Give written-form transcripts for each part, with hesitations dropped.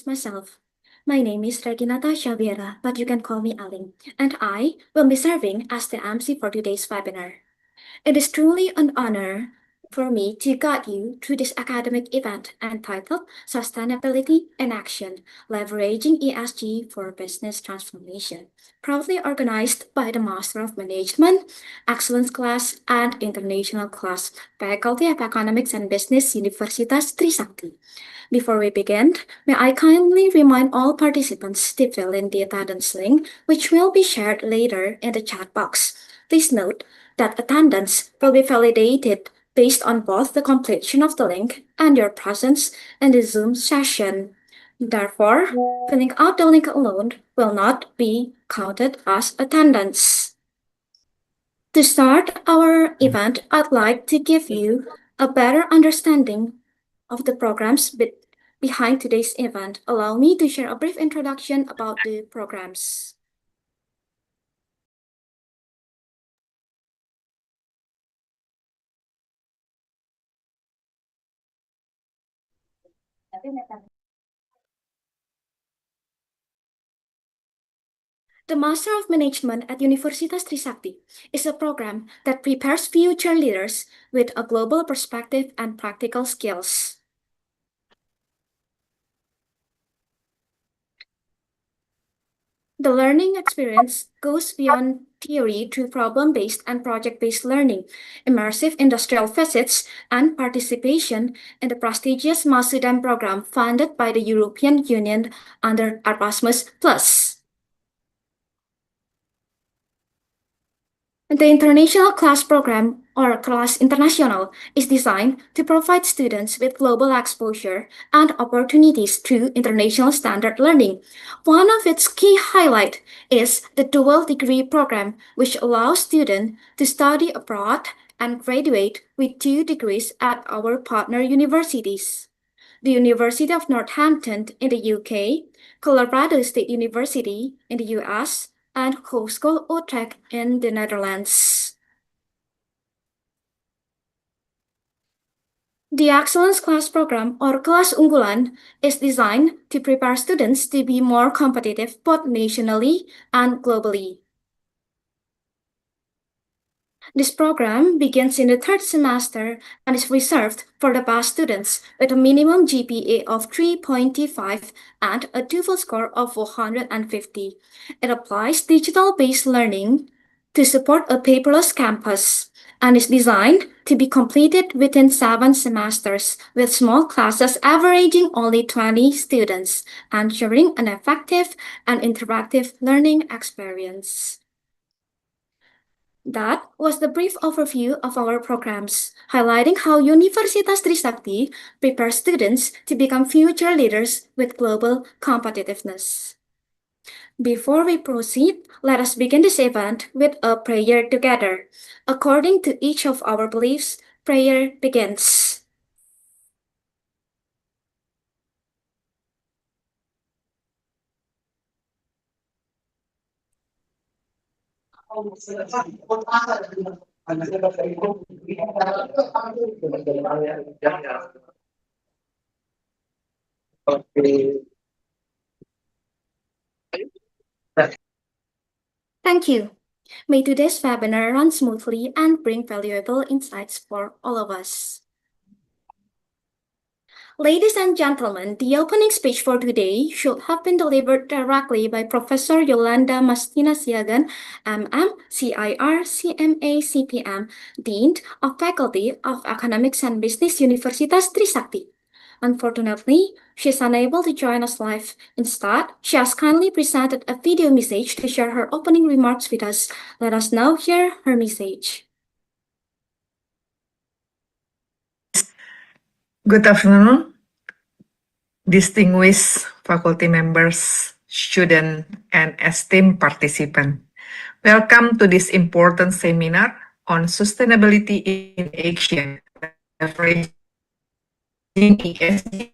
Myself. My name is Reginata Xaviera, but you can call me Aling, and I will be serving as the MC for today's webinar. It is truly an honor for me to guide you through this academic event entitled Sustainability in Action, Leveraging ESG for Business Transformation, proudly organized by the Master of Management, Excellence Class, and International Class, Faculty of Economics and Business, Universitas Trisakti. Before we begin, may I kindly remind all participants to fill in the attendance link, which will be shared later in the chat box. Please note that attendance will be validated based on both the completion of the link and your presence in the Zoom session. Therefore, filling out the link alone will not be counted as attendance. To start our event, I'd like to give you a better understanding of the programs behind today's event. Allow me to share a brief introduction about the programs. The Master of Management at Universitas Trisakti is a program that prepares future leaders with a global perspective and practical skills. The learning experience goes beyond theory to problem-based and project-based learning, immersive industrial visits, and participation in the prestigious Masudam program funded by the European Union under Erasmus+. The International Class Program, or Class International, is designed to provide students with global exposure and opportunities through international standard learning. One of its key highlights is the dual degree program, which allows students to study abroad and graduate with 2 degrees at our partner universities. The University of Northampton in the UK, Colorado State University in the US, and Hogeschool Utrecht in the Netherlands. The Excellence Class Program, or Kelas Unggulan, is designed to prepare students to be more competitive both nationally and globally. This program begins in the 3rd semester and is reserved for the best students with a minimum GPA of 3.25 and a TOEFL score of 150. It applies digital-based learning to support a paperless campus and is designed to be completed within 7 semesters with small classes averaging only 20 students, ensuring an effective and interactive learning experience. That was the brief overview of our programs, highlighting how Universitas Trisakti prepares students to become future leaders with global competitiveness. Before we proceed, let us begin this event with a prayer together. According to each of our beliefs, prayer begins. Thank you. May today's webinar run smoothly and bring valuable insights for all of us. Ladies and gentlemen, the opening speech for today should have been delivered directly by Professor Yolanda Mastina Siagan, MM, CIR, CMA, CPM, Dean of Faculty of Economics and Business, Universitas Trisakti. Unfortunately, she is unable to join us live. Instead, she has kindly presented a video message to share her opening remarks with us. Let us now hear her message. Good afternoon, distinguished faculty members, students, and esteemed participants. Welcome to this important seminar on sustainability in action, leveraging ESG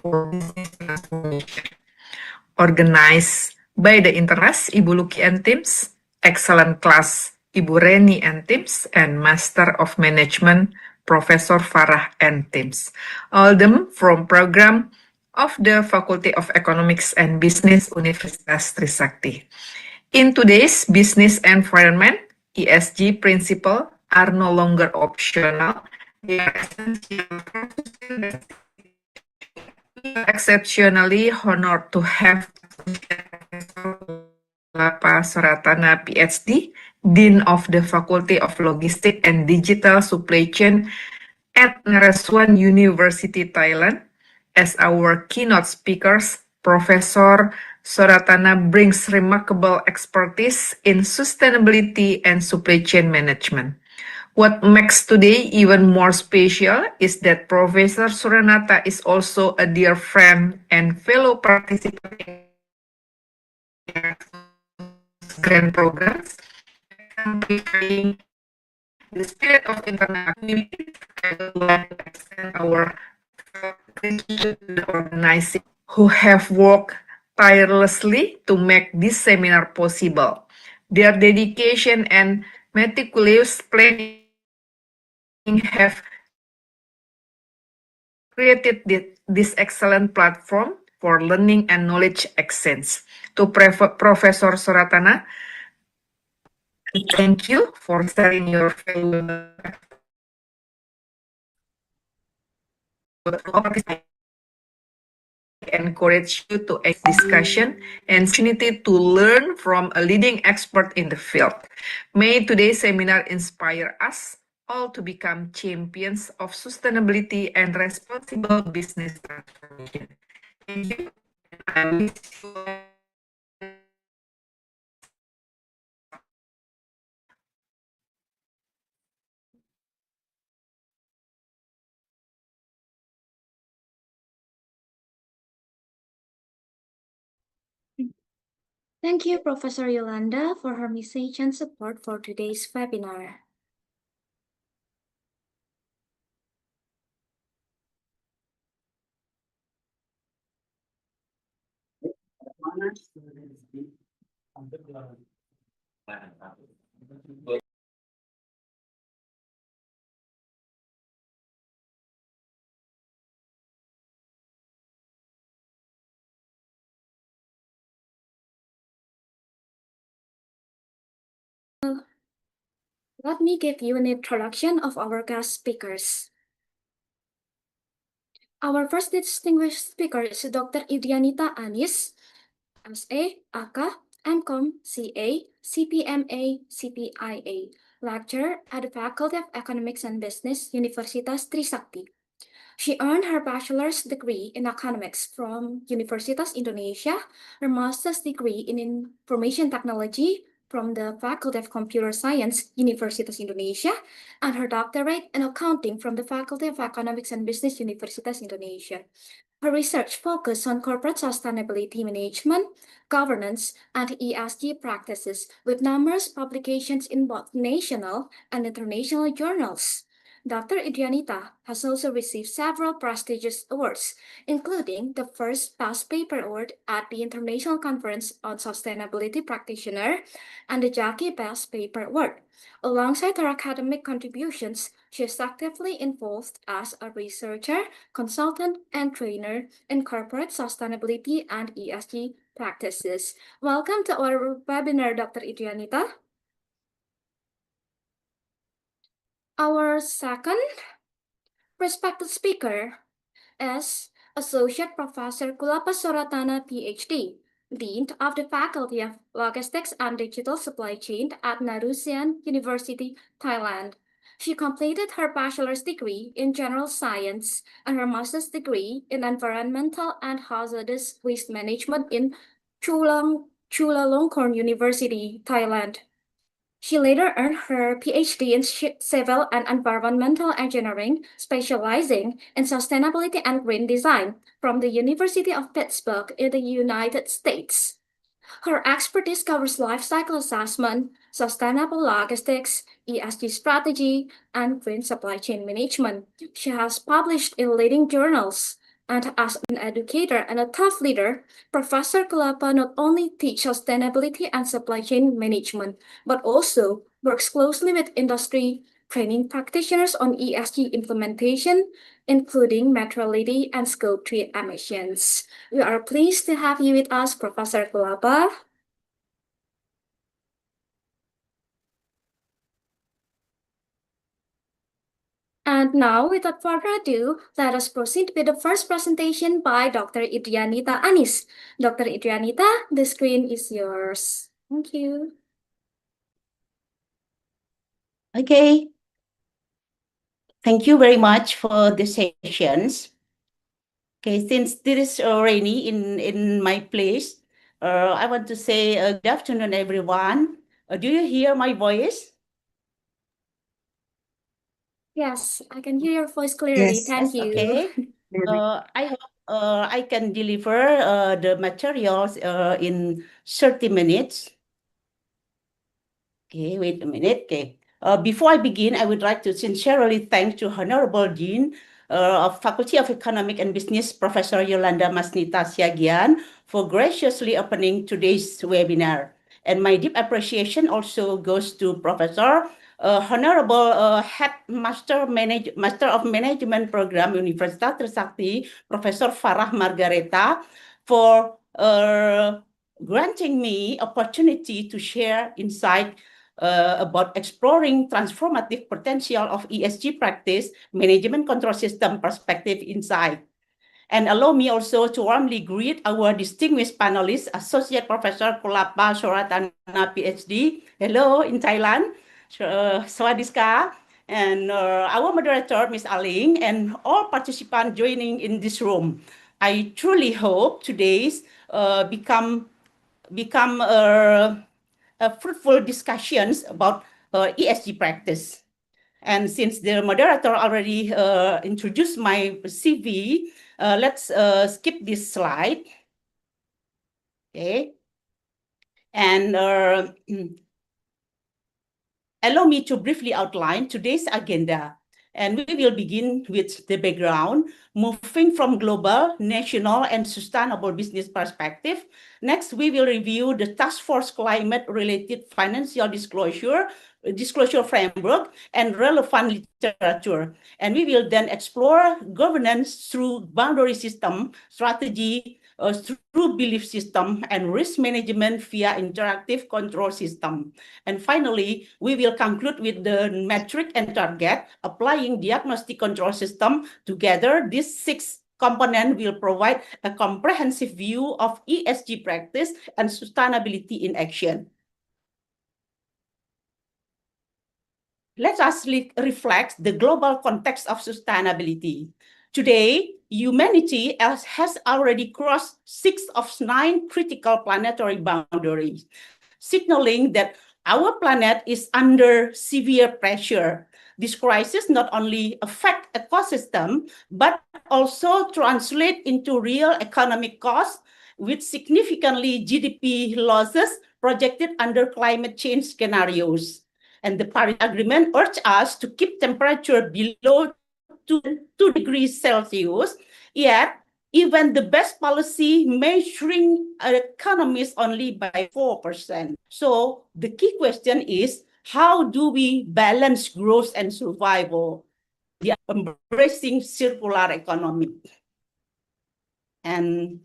for business transformation, organized by the Interas Ibu Luki and teams, Excellent Class Ibu Reni and teams, and Master of Management Professor Farah and teams, all them from program of the Faculty of Economics and Business Universitas Trisakti. In today's business environment, ESG principles are no longer optional. They are essential for sustainability. We are exceptionally honored to have Lapa Soratana, PhD, Dean of the Faculty of Logistics and Digital Supply Chain at Naresuan University, Thailand. As our keynote speakers, Professor Soratana brings remarkable expertise in sustainability and supply chain management. What makes today even more special is that Professor Suranata is also a dear friend and fellow participant in grant programs, amplifying the spirit of international community. I would like to extend our gratitude to the organizers who have worked tirelessly to make this seminar possible. Their dedication and meticulous planning have created this excellent platform for learning and knowledge exchange. To Professor Soratana, thank you for sharing your valuable expertise. Encourage you to ask discussion and opportunity to learn from a leading expert in the field. May today's seminar inspire us all to become champions of sustainability and responsible business transformation. Thank you. I wish you Thank you, Professor Yolanda, for her message and support for today's webinar. Let me give you an introduction of our guest speakers. Our first distinguished speaker is Dr. Idrianita Anis, SA, AK, MCom, CA, CPMA, CPIA, lecturer at the Faculty of Economics and Business, Universitas Trisakti. She earned her bachelor's degree in economics from Universitas Indonesia, her master's degree in information technology from the Faculty of Computer Science, Universitas Indonesia, and her doctorate in accounting from the Faculty of Economics and Business, Universitas Indonesia. Her research focused on corporate sustainability management, governance, and ESG practices, with numerous publications in both national and international journals. Dr. Idrianita has also received several prestigious awards, including the first Past Paper Award at the International Conference on Sustainability Practitioner and the Jackie Past Paper Award. Alongside her academic contributions, she is actively involved as a researcher, consultant, and trainer in corporate sustainability and ESG practices. Welcome to our webinar, Dr. Idrianita. Our second respected speaker is Associate Professor Kulapa Soratana, PhD, Dean of the Faculty of Logistics and Digital Supply Chain at Naresuan University, Thailand. She completed her bachelor's degree in general science and her master's degree in environmental and hazardous waste management in Chulalongkorn University, Thailand. She later earned her PhD in civil and environmental engineering, specializing in sustainability and green design from the University of Pittsburgh in the United States. Her expertise covers life cycle assessment, sustainable logistics, ESG strategy, and green supply chain management. She has published in leading journals. And as an educator and a thought leader, Professor Kulapa not only teaches sustainability and supply chain management, but also works closely with industry, training practitioners on ESG implementation, including materiality and scope 3 emissions. We are pleased to have you with us, Professor Kulaba. And now, without further ado, let us proceed with the first presentation by Dr. Idrianita Anis. Dr. Idrianita, the screen is yours. Thank you. Okay. Thank you very much for the sessions. Okay, since this is rainy in my place, I want to say good afternoon, everyone. Do you hear my voice? Yes, I can hear your voice clearly. Yes. Thank you. Okay. I hope I can deliver the materials in 30 minutes. Okay, wait a minute. Okay. Before I begin, I would like to sincerely thank to Honorable Dean of Faculty of Economic and Business, Professor Yolanda Masnita Siagian, for graciously opening today's webinar. And my deep appreciation also goes to Professor Honorable Master of Management Program, Universitas Trisakti, Professor Farah Margareta, for granting me opportunity to share insight about exploring transformative potential of ESG practice, management control system perspective insight. And allow me also to warmly greet our distinguished panelists, Associate Professor Kulapa Soratana, PhD. Hello in Thailand. Sawadiska. And our moderator, Ms. Aling, and all participants joining in this room. I truly hope today's become fruitful discussions about ESG practice. And since the moderator already introduced my CV, let's skip this slide. Okay. And allow me to briefly outline today's agenda. And we will begin with the background, moving from global, national, and sustainable business perspective. Next, we will review the Task Force Climate-Related Financial Disclosure Framework and relevant literature. And we will then explore governance through boundary system, strategy, through belief system, and risk management via interactive control system. And finally, we will conclude with the metric and target, applying diagnostic control system. Together, these 6 components will provide a comprehensive view of ESG practice and sustainability in action. Let us reflect the global context of sustainability. Today, humanity has already crossed 6 of 9 critical planetary boundaries, signaling that our planet is under severe pressure. This crisis not only affects ecosystem, but also translate into real economic costs with significantly GDP losses projected under climate change scenarios. And the Paris Agreement urged us to keep temperature below 2 degrees Celsius, yet even the best policy may shrink economies only by 4%. So the key question is, how do we balance growth and survival? The embracing circular economy. And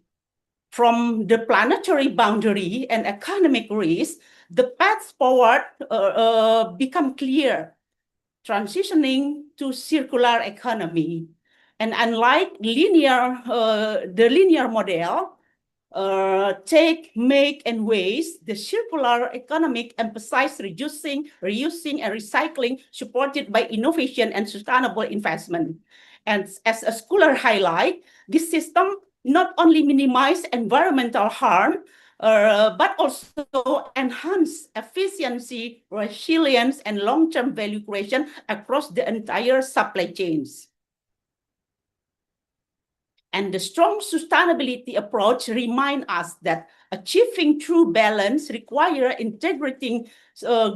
from the planetary boundary and economic risk, the path forward become clear, transitioning to circular economy. And unlike the linear model, take, make, and waste, the circular economic emphasizes reducing, reusing, and recycling, supported by innovation and sustainable investment. And as a scholar highlight, this system not only minimize environmental harm, but also enhance efficiency, resilience, and long-term value creation across the entire supply chains. And the strong sustainability approach reminds us that achieving true balance requires integrating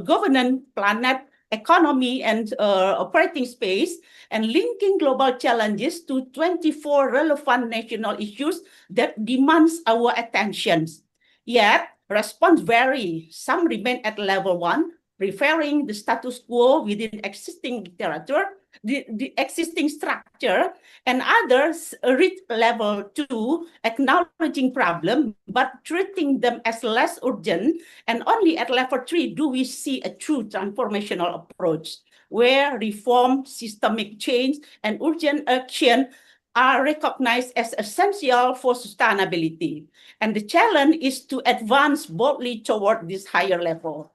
governance, planet, economy, and operating space, and linking global challenges to 24 relevant national issues that demands our attention. Yet, response vary. Some remain at level 1, preferring the status quo within existing literature, the existing structure, and others reach level 2, acknowledging problem, but treating them as less urgent. And only at level 3 do we see a true transformational approach, where reform, systemic change, and urgent action are recognized as essential for sustainability. And the challenge is to advance boldly toward this higher level.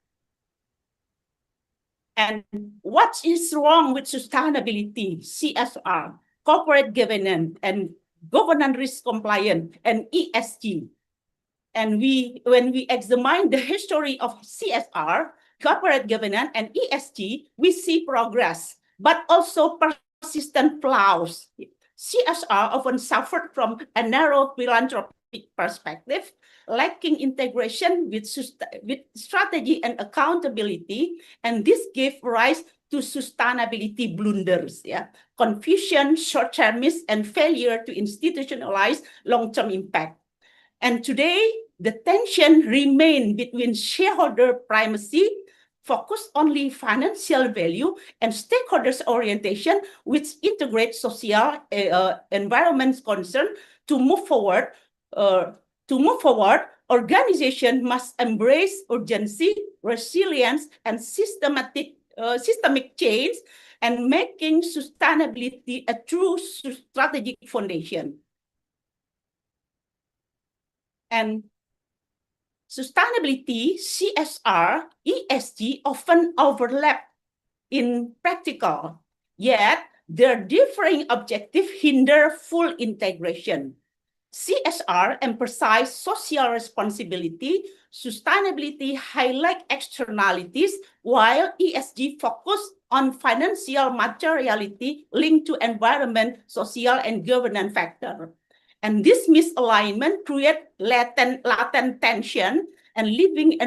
And what is wrong with sustainability, CSR, corporate governance, and governance risk compliance, and ESG? And when we examine the history of CSR, corporate governance, and ESG, we see progress, but also persistent flaws. CSR often suffered from a narrow philanthropic perspective, lacking integration with strategy and accountability, and this gave rise to sustainability blunders, confusion, short-termism, and failure to institutionalize long-term impact. And today, the tension remains between shareholder primacy, focus only financial value, and stakeholders orientation, which integrate social environment concern. To move forward, organization must embrace urgency, resilience, and systemic change, and making sustainability a true strategic foundation. And sustainability, CSR, ESG often overlap in practical, yet their differing objectives hinder full integration. CSR emphasizes social responsibility, sustainability highlight externalities, while ESG focus on financial materiality linked to environment, social, and governance factors. And this misalignment creates latent tension and leaving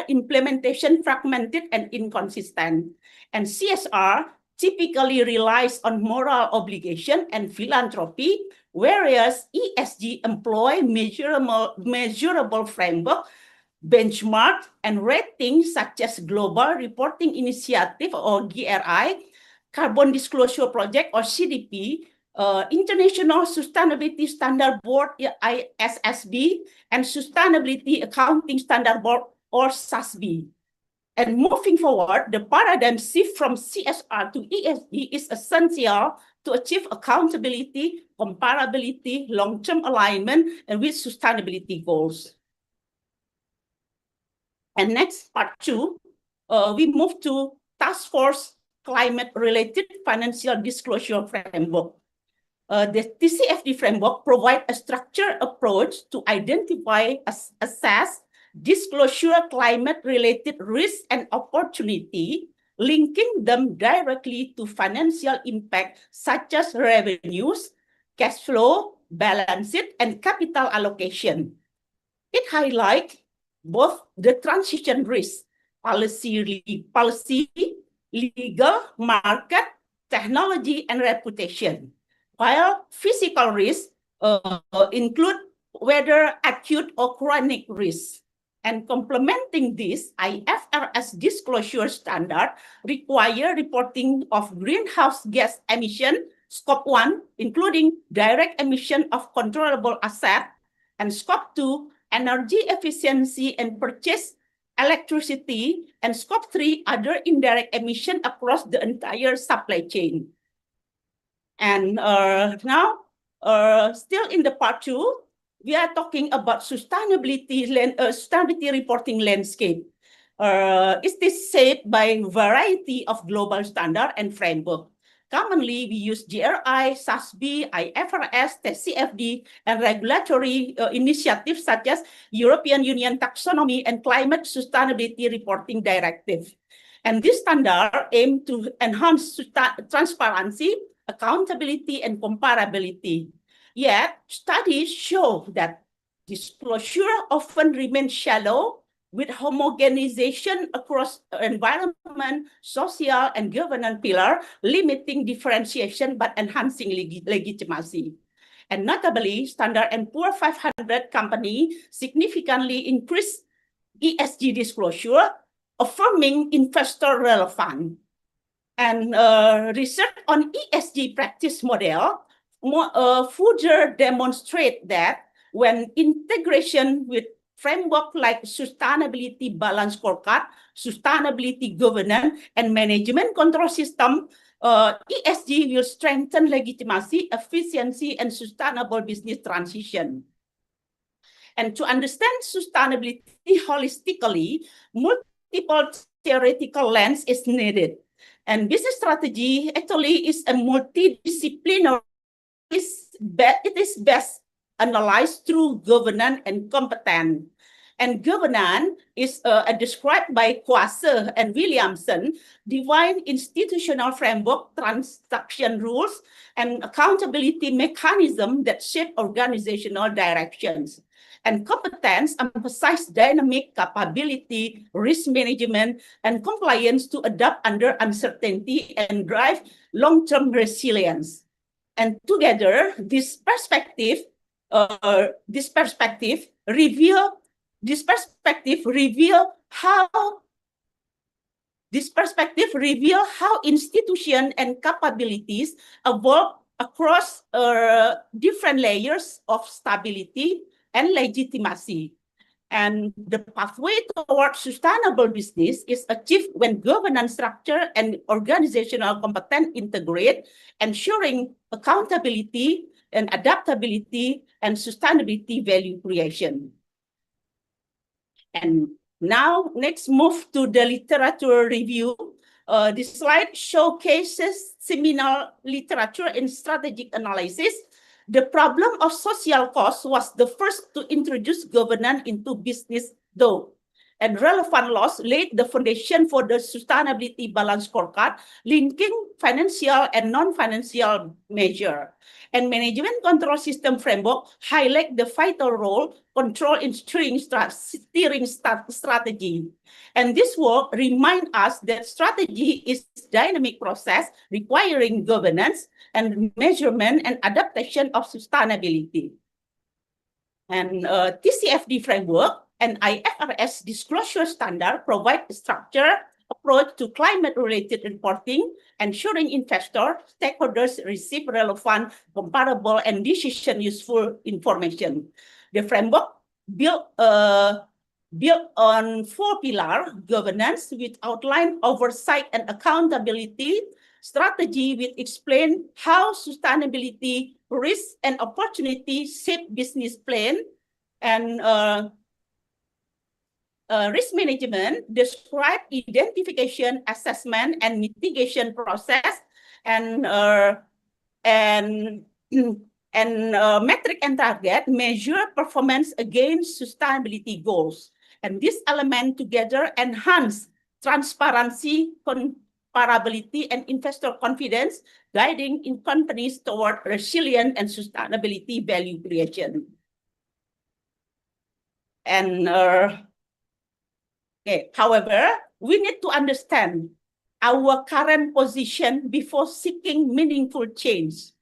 implementation fragmented and inconsistent. And CSR typically relies on moral obligation and philanthropy, whereas ESG employ measurable framework, benchmark, and ratings such as Global Reporting Initiative or GRI, Carbon Disclosure Project or CDP, International Sustainability Standard Board, ISSB, and Sustainability Accounting Standard Board, or SASB. And moving forward, the paradigm shift from CSR to ESG is essential to achieve accountability, comparability, long-term alignment, and with sustainability goals. And next, part 2, we move to Task Force Climate-Related Financial Disclosure Framework. The TCFD framework provides a structured approach to identify, assess, disclosure climate-related risks and opportunity, linking them directly to financial impact such as revenues, cash flow, balance sheet, and capital allocation. It highlights both the transition risk, policy, legal, market, technology, and reputation, while physical risks include whether acute or chronic risks. And complementing this, IFRS disclosure standard require reporting of greenhouse gas emission, Scope 1, including direct emission of controllable asset, and Scope 2, energy efficiency and purchase electricity, and Scope 3, other indirect emission across the entire supply chain. And now, still in the part 2, we are talking about sustainability reporting landscape. It is shaped by a variety of global standard and framework. Commonly, we use GRI, SASB, IFRS, TCFD, and regulatory initiatives such as European Union Taxonomy and Climate Sustainability Reporting Directive. And this standard aim to enhance transparency, accountability, and comparability. Yet, studies show that disclosure often remains shallow, with homogenization across environment, social, and governance pillar, limiting differentiation but enhancing legitimacy. And notably, Standard & Poor's 500 company significantly increased ESG disclosure, affirming investor relevance. And research on ESG practice model further demonstrate that when integration with framework like sustainability balance scorecard, sustainability governance, and management control system, ESG will strengthen legitimacy, efficiency, and sustainable business transition. And to understand sustainability holistically, multiple theoretical lens is needed. And business strategy actually is a multidisciplinary, it is best analyzed through governance and competence. And governance is described by Quasser and Williamson, define institutional framework, transaction rules, and accountability mechanism that shape organizational directions. And competence emphasize dynamic capability, risk management, and compliance to adapt under uncertainty and drive long-term resilience. And together, this perspective reveal how institution and capabilities evolve across different layers of stability and legitimacy. And the pathway towards sustainable business is achieved when governance structure and organizational competence integrate, ensuring accountability and adaptability and sustainability value creation. And now, let's move to the literature review. This slide showcases seminal literature in strategic analysis. The problem of social cost was the first to introduce governance into business though, and relevant laws laid the foundation for the sustainability balance scorecard, linking financial and non-financial measure. And management control system framework highlight the vital role control in steering strategy. And this work reminds us that strategy is dynamic process requiring governance and measurement and adaptation of sustainability. And TCFD framework and IFRS disclosure standard provide a structured approach to climate-related reporting, ensuring investors, stakeholders receive relevant, comparable, and decision-useful information. The framework built on 4 pillars: governance with outline, oversight, and accountability; strategy with explain how sustainability, risk, and opportunity shape business plan; and risk management describe identification, assessment, and mitigation process; and metric and target measure performance against sustainability goals. And this element together enhance transparency, comparability, and investor confidence, guiding in companies toward resilient and sustainability value creation. And however, we need to understand our current position before seeking meaningful change.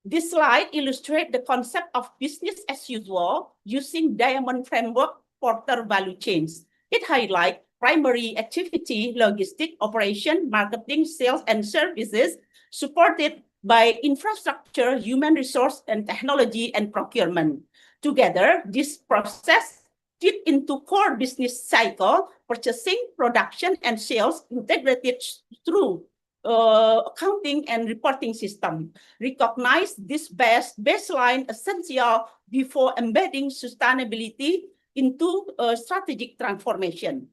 This slide illustrates the concept of business as usual using diamond framework Porter value chains. It highlights primary activity, logistic, operation, marketing, sales, and services supported by infrastructure, human resource, and technology and procurement. Together, this process fit into core business cycle, purchasing, production, and sales integrated through accounting and reporting system. Recognize this baseline essential before embedding sustainability into strategic transformation.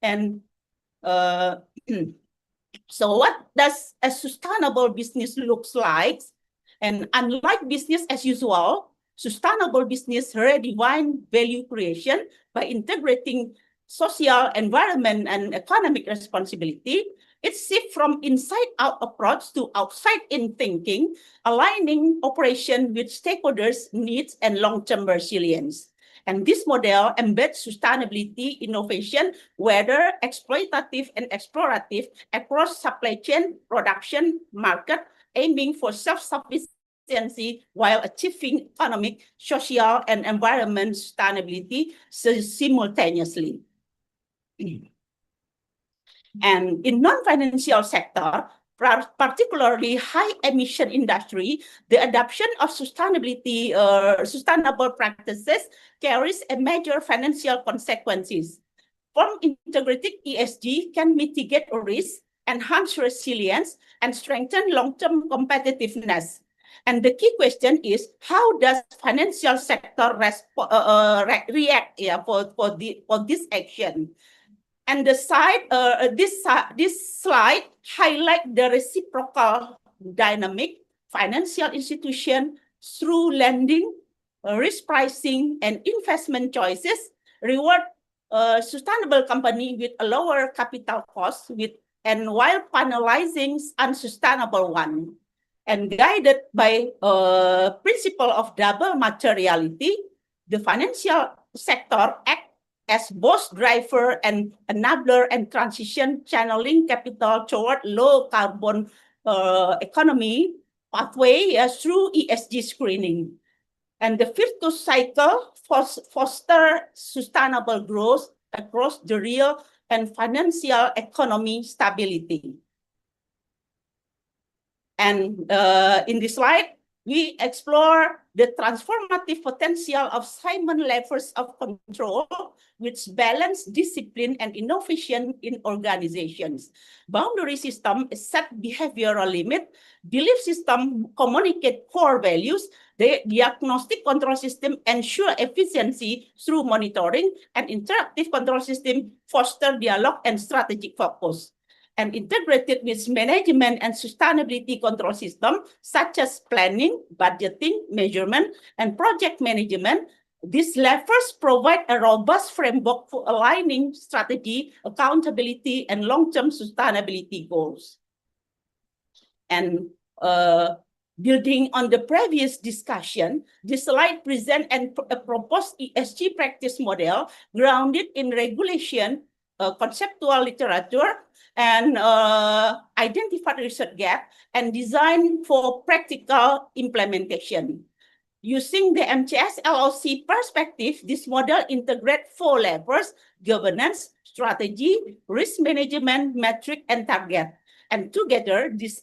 And so what does a sustainable business looks like? And unlike business as usual, sustainable business redefine value creation by integrating social, environment, and economic responsibility. It shifts from inside-out approach to outside-in thinking, aligning operation with stakeholders' needs and long-term resilience. And this model embeds sustainability innovation, whether exploitative and explorative, across supply chain, production, market, aiming for self-sufficiency while achieving economic, social, and environmental sustainability simultaneously. And in non-financial sector, particularly high emission industry, the adoption of sustainable practices carries a major financial consequences. Firm integrated ESG can mitigate risk, enhance resilience, and strengthen long-term competitiveness. And the key question is, how does financial sector react for this action? And this slide highlight the reciprocal dynamic. Financial institution through lending, risk pricing, and investment choices reward sustainable company with a lower capital cost and while penalizing unsustainable one. And guided by principle of double materiality, the financial sector act as both driver and enabler and transition, channeling capital toward low carbon economy pathway through ESG screening. And the virtuous cycle foster sustainable growth across the real and financial economy stability. And in this slide, we explore the transformative potential of Simon levers of control, which balance discipline and innovation in organizations. Boundary system set behavioral limit, belief system communicate core values, the diagnostic control system ensure efficiency through monitoring, and interactive control system foster dialogue and strategic focus. And integrated with management and sustainability control system, such as planning, budgeting, measurement, and project management, these levers provide a robust framework for aligning strategy, accountability, and long-term sustainability goals. And building on the previous discussion, this slide presents a proposed ESG practice model grounded in regulation, conceptual literature, and identified research gap, and designed for practical implementation. Using the MCS LLC perspective, this model integrates 4 levels: governance, strategy, risk management, metric, and target. And together, this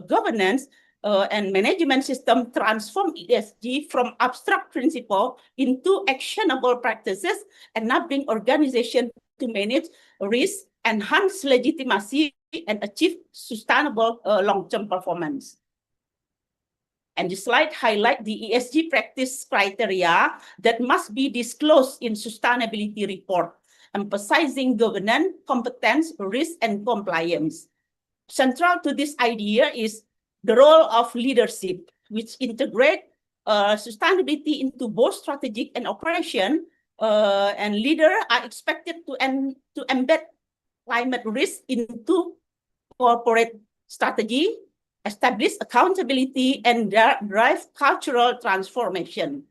governance and management system transform ESG from abstract principle into actionable practices, enabling organizations to manage risk, enhance legitimacy, and achieve sustainable long-term performance. And the slide highlights the ESG practice criteria that must be disclosed in sustainability report, emphasizing governance, competence, risk, and compliance. Central to this idea is the role of leadership, which integrate sustainability into both strategic and operation, and leaders are expected to embed climate risk into corporate strategy, establish accountability, and drive cultural transformation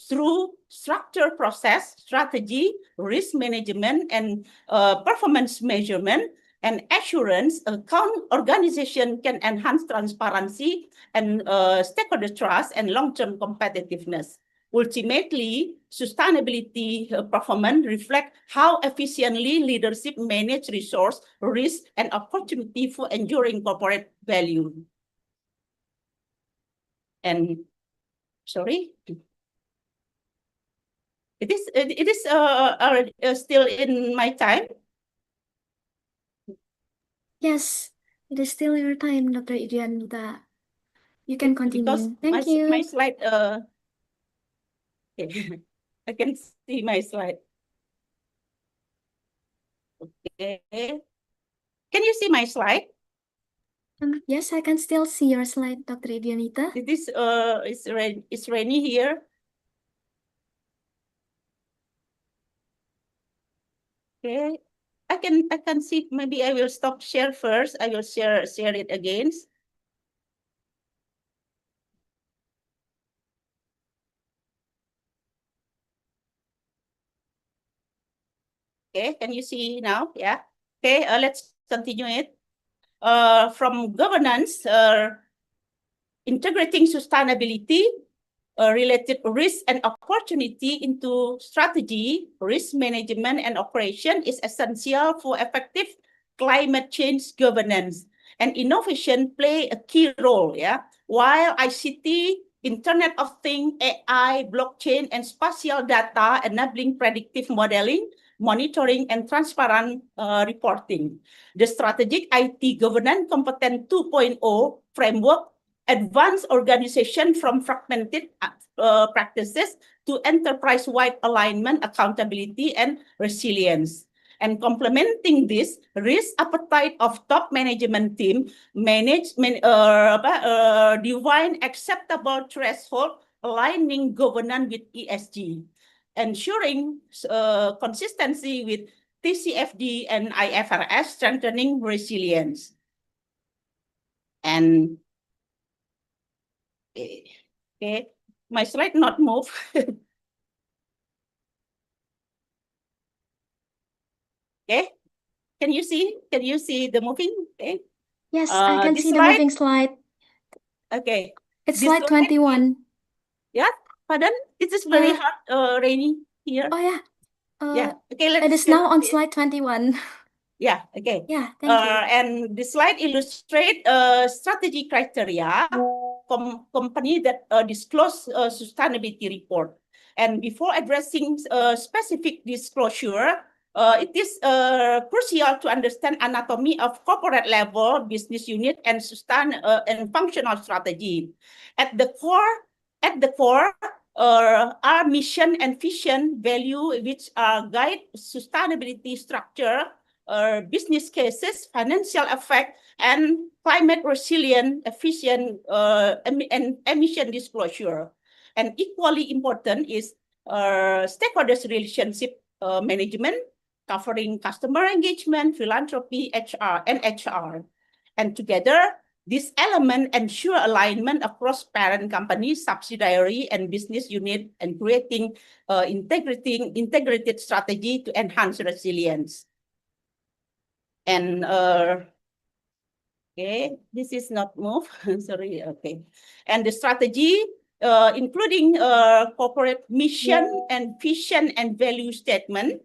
through structured process, strategy, risk management, and performance measurement and assurance. Organization can enhance transparency and stakeholder trust and long-term competitiveness. Ultimately, sustainability performance reflect how efficiently leadership manage resource, risk, and opportunity for enduring corporate value. And sorry, it is still in my time. Yes, it is still your time, Dr. Idrianita. You can continue. Because Thank you. my slide, okay. I can see my slide. Okay. Can you see my slide? Yes, I can still see your slide, Dr. Idrianita. It is it's rainy here. Okay. I can see. Maybe I will stop share first. I will share it again. Okay, can you see now? Yeah. Okay, let's continue it. From governance, integrating sustainability, related risk and opportunity into strategy, risk management, and operation is essential for effective climate change governance. And innovation play a key role, yeah. While ICT, Internet of Things, AI, blockchain, and spatial data enabling predictive modeling, monitoring, and transparent reporting. The strategic IT governance competence 2.0 framework advance organization from fragmented practices to enterprise-wide alignment, accountability, and resilience. And complementing this, risk appetite of top management team define acceptable threshold aligning governance with ESG, ensuring consistency with TCFD and IFRS, strengthening resilience. And okay, my slide not move. Okay, can you see? Can you see the moving? Okay. Yes, I can This see the slide. moving slide. Okay. It's This slide slide 21. Yeah, pardon? It is very Uh, hard, rainy here. Oh yeah. Yeah. Okay, It let's is now on see. slide 21. Yeah, okay. Yeah, thank you. And the slide illustrate strategy criteria from company that disclose sustainability report. And before addressing specific disclosure, it is crucial to understand anatomy of corporate level, business unit, and and functional strategy. At the core, our mission and vision value which guide sustainability structure, business cases, financial effect, and climate resilient, efficient, and emission disclosure. And equally important is stakeholders relationship management, covering customer engagement, philanthropy, HR, and HR. And together, this element ensure alignment across parent companies, subsidiary, and business unit, and creating integrated strategy to enhance resilience. And okay, this is not move. Sorry. Okay, and the strategy, including corporate mission and vision and value statement,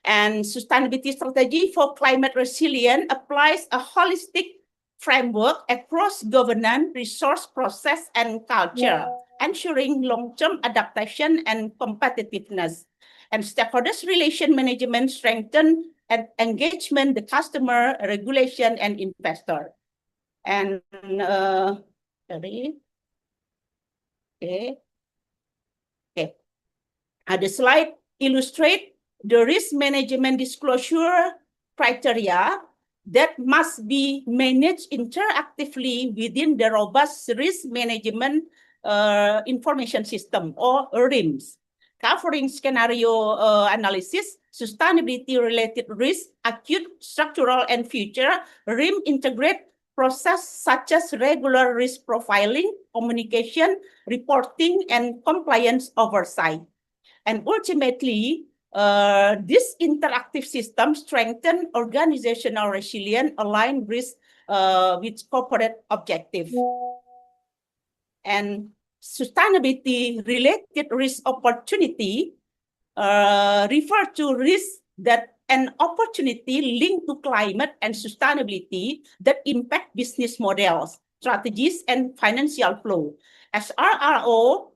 and sustainability strategy for climate resilience applies a holistic framework across governance, resource, process, and culture, ensuring long-term adaptation and competitiveness. And stakeholders relation management strengthen and engagement, the customer, regulation, and investor. And sorry. Okay. Okay. The slide illustrate the risk management disclosure criteria that must be managed interactively within the robust risk management information system, or RIMS, covering scenario analysis, sustainability-related risk, acute, structural, and future. RIM integrate process such as regular risk profiling, communication, reporting, and compliance oversight. And ultimately, this interactive system strengthen organizational resilience, align risk with corporate objective. And sustainability-related risk opportunity refer to risks that an opportunity linked to climate and sustainability that impact business models, strategies, and financial flow. As RRO,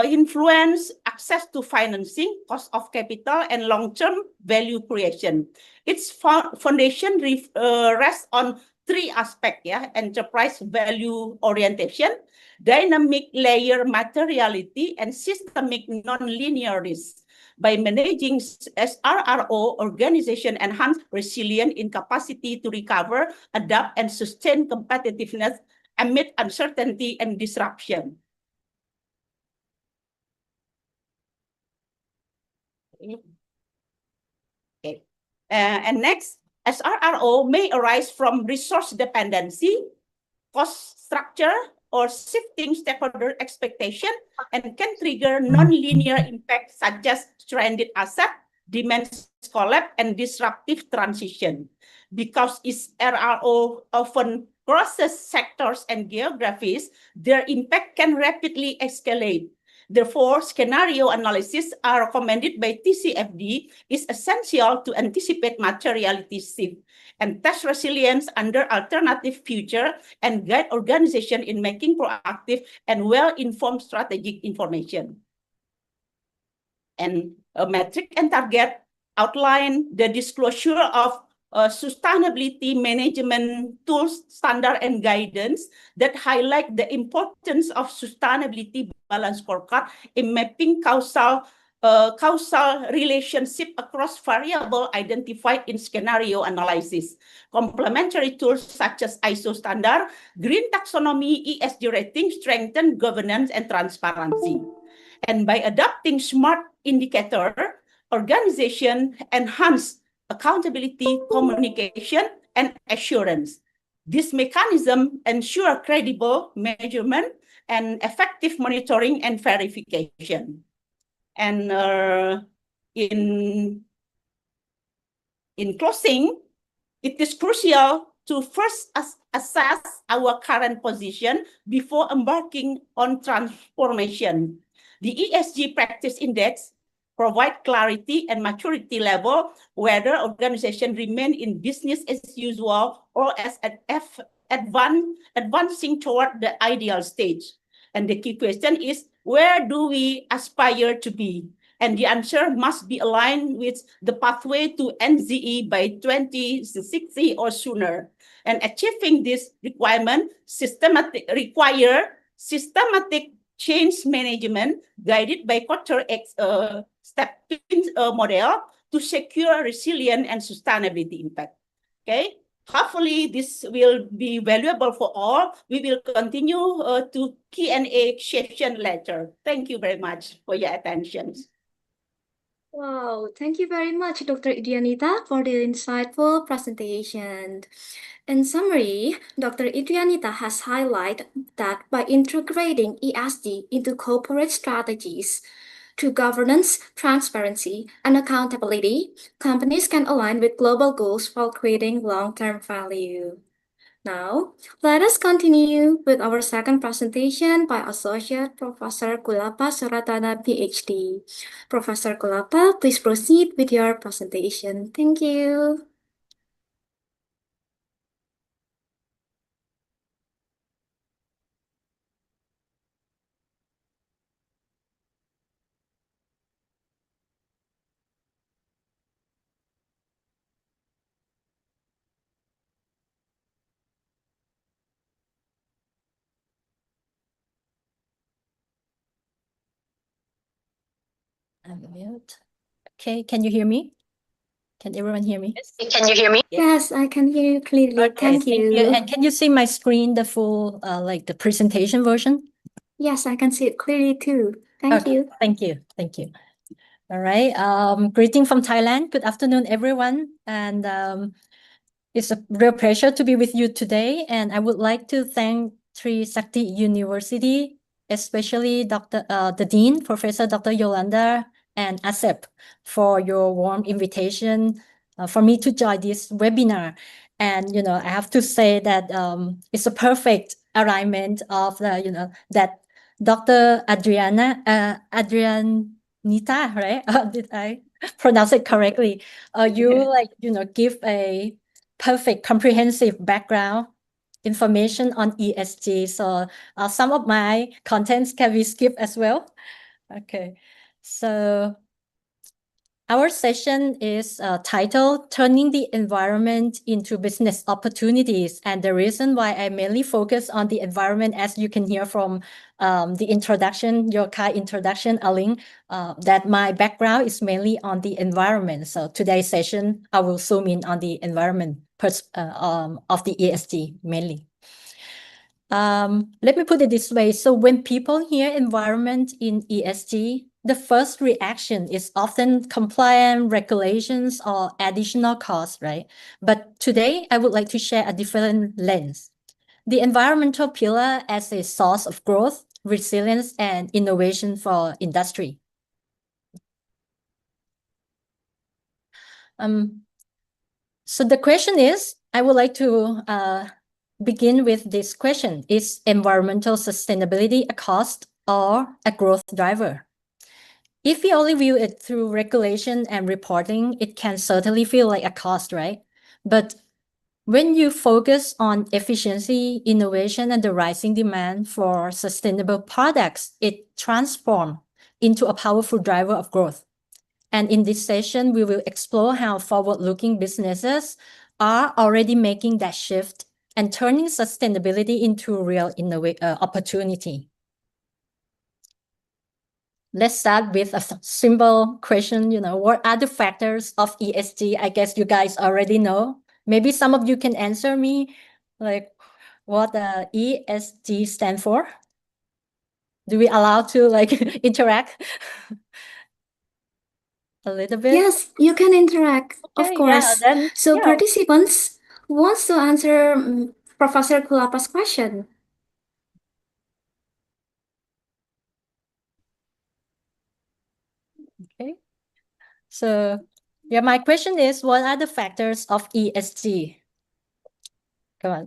influence access to financing, cost of capital, and long-term value creation. Its foundation rests on three aspects, yeah: enterprise value orientation, dynamic layer materiality, and systemic non-linear risk. By managing SRRO, organization enhance resilience in capacity to recover, adapt, and sustain competitiveness amid uncertainty and disruption. Okay. And next, SRRO may arise from resource dependency, cost structure, or shifting stakeholder expectation, and can trigger non-linear impacts such as stranded asset, demand collapse, and disruptive transition. Because its RRO often crosses sectors and geographies, their impact can rapidly escalate. Therefore, scenario analysis are recommended by TCFD is essential to anticipate materiality shift and test resilience under alternative future and guide organization in making proactive and well-informed strategic information. And a metric and target outline the disclosure of sustainability management tools, standard, and guidance that highlight the importance of sustainability balance scorecard in mapping causal relationship across variable identified in scenario analysis. Complementary tools such as ISO standard, green taxonomy, ESG rating strengthen governance and transparency. And by adopting smart indicator, organization enhance accountability, communication, and assurance. This mechanism ensure credible measurement and effective monitoring and verification. And in closing, it is crucial to first assess our current position before embarking on transformation. The ESG Practice Index provide clarity and maturity level whether organization remain in business as usual or as advancing toward the ideal stage. And the key question is, where do we aspire to be? And the answer must be aligned with the pathway to NZE by 2060 or sooner. And achieving this requirement require systematic change management guided by quarter stepping model to secure resilient and sustainability impact. Okay, hopefully this will be valuable for all. We will continue to Q&A session later. Thank you very much for your attention. Wow, thank you very much, Dr. Idrianita, for the insightful presentation. In summary, Dr. Idrianita has highlighted that by integrating ESG into corporate strategies, through governance, transparency, and accountability, companies can align with global goals while creating long-term value. Now, let us continue with our second presentation by Associate Professor Kulapa Suratana, PhD. Professor Kulapa, please proceed with your presentation. Thank you. I'm mute. Okay, can you hear me? Can everyone hear me? Can you hear me? Yes, I can hear you clearly. Okay, Thank you. And can you see my screen, the full, like the presentation version? Yes, I can see it clearly too. Thank Okay, you. thank you. Thank you. All right. Greeting from Thailand. Good afternoon, everyone. And it's a real pleasure to be with you today. And I would like to thank Trisakti University, especially the Dean, Professor Dr. Yolanda and ASEP, for your warm invitation for me to join this webinar. And, you know, I have to say that it's a perfect alignment of the, you know, that Dr. Adrianita, right? Did I pronounce it correctly? You like, you know, give a perfect comprehensive background information on ESG. So some of my contents can be skipped as well. Okay, so our session is titled Turning the Environment into Business Opportunities. And the reason why I mainly focus on the environment, as you can hear from the introduction, your kind introduction, Aling, that my background is mainly on the environment. So today's session, I will zoom in on the environment of the ESG mainly. Let me put it this way. So when people hear environment in ESG, the first reaction is often compliance, regulations, or additional costs, right? But today, I would like to share a different lens. The environmental pillar as a source of growth, resilience, and innovation for industry. So the question is, I would like to begin with this question. Is environmental sustainability a cost or a growth driver? If we only view it through regulation and reporting, it can certainly feel like a cost, right? But when you focus on efficiency, innovation, and the rising demand for sustainable products, it transforms into a powerful driver of growth. And in this session, we will explore how forward-looking businesses are already making that shift and turning sustainability into a real opportunity. Let's start with a simple question, what are the factors of ESG? I guess you guys already know. Maybe some of you can answer me, like what ESG stand for? Do we allow to interact a little bit? Yes, you can interact, of Okay, course. yeah, then So participants wants to answer Professor Kulapa's question. okay. So yeah, my question is, what are the factors of ESG? Come on.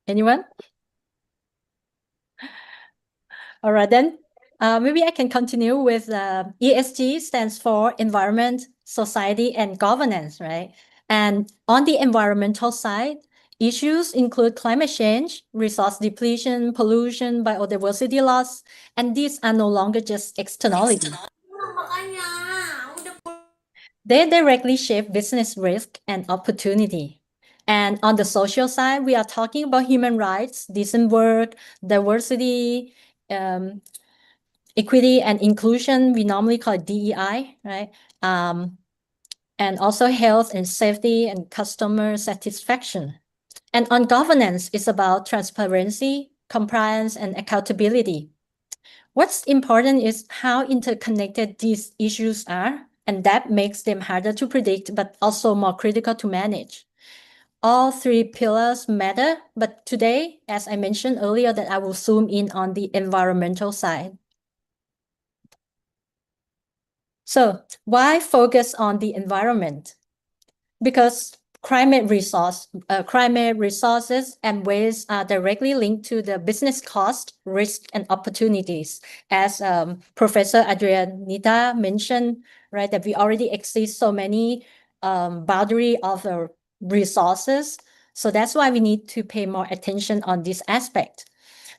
Anyone? All right, then maybe I can continue with ESG stands for environment, society, and governance, right? And on the environmental side, issues include climate change, resource depletion, pollution, biodiversity loss, and these are no longer just externalities. They directly shape business risk and opportunity. And on the social side, we are talking about human rights, decent work, diversity, equity and inclusion. We normally call it DEI, right? And also health and safety and customer satisfaction. And on governance, it's about transparency, compliance, and accountability. What's important is how interconnected these issues are, and that makes them harder to predict, but also more critical to manage. All three pillars matter, but today, as I mentioned earlier, that I will zoom in on the environmental side. So why focus on the environment? Because climate resources and waste are directly linked to the business cost, risk, and opportunities. As Professor Adrianita mentioned, right, that we already exceed so many boundary of the resources. So that's why we need to pay more attention on this aspect.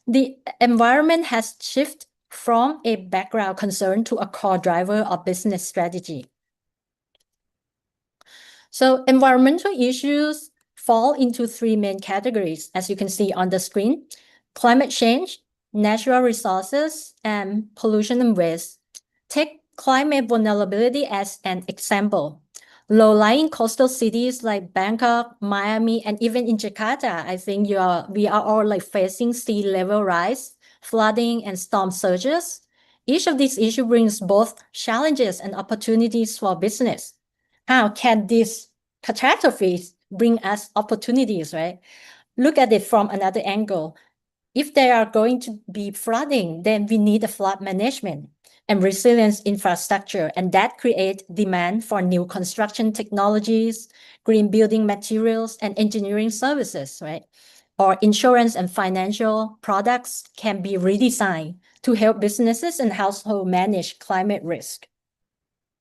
The environment has shifted from a background concern to a core driver of business strategy. So environmental issues fall into three main categories, as you can see on the screen: climate change, natural resources, and pollution and waste. Take climate vulnerability as an example. Low-lying coastal cities like Bangkok, Miami, and even in Jakarta, I think we are all facing sea level rise, flooding, and storm surges. Each of these issues brings both challenges and opportunities for business. How can these catastrophes bring us opportunities, right? Look at it from another angle. If there are going to be flooding, then we need a flood management and resilience infrastructure, and that creates demand for new construction technologies, green building materials, and engineering services, right? Or insurance and financial products can be redesigned to help businesses and households manage climate risk.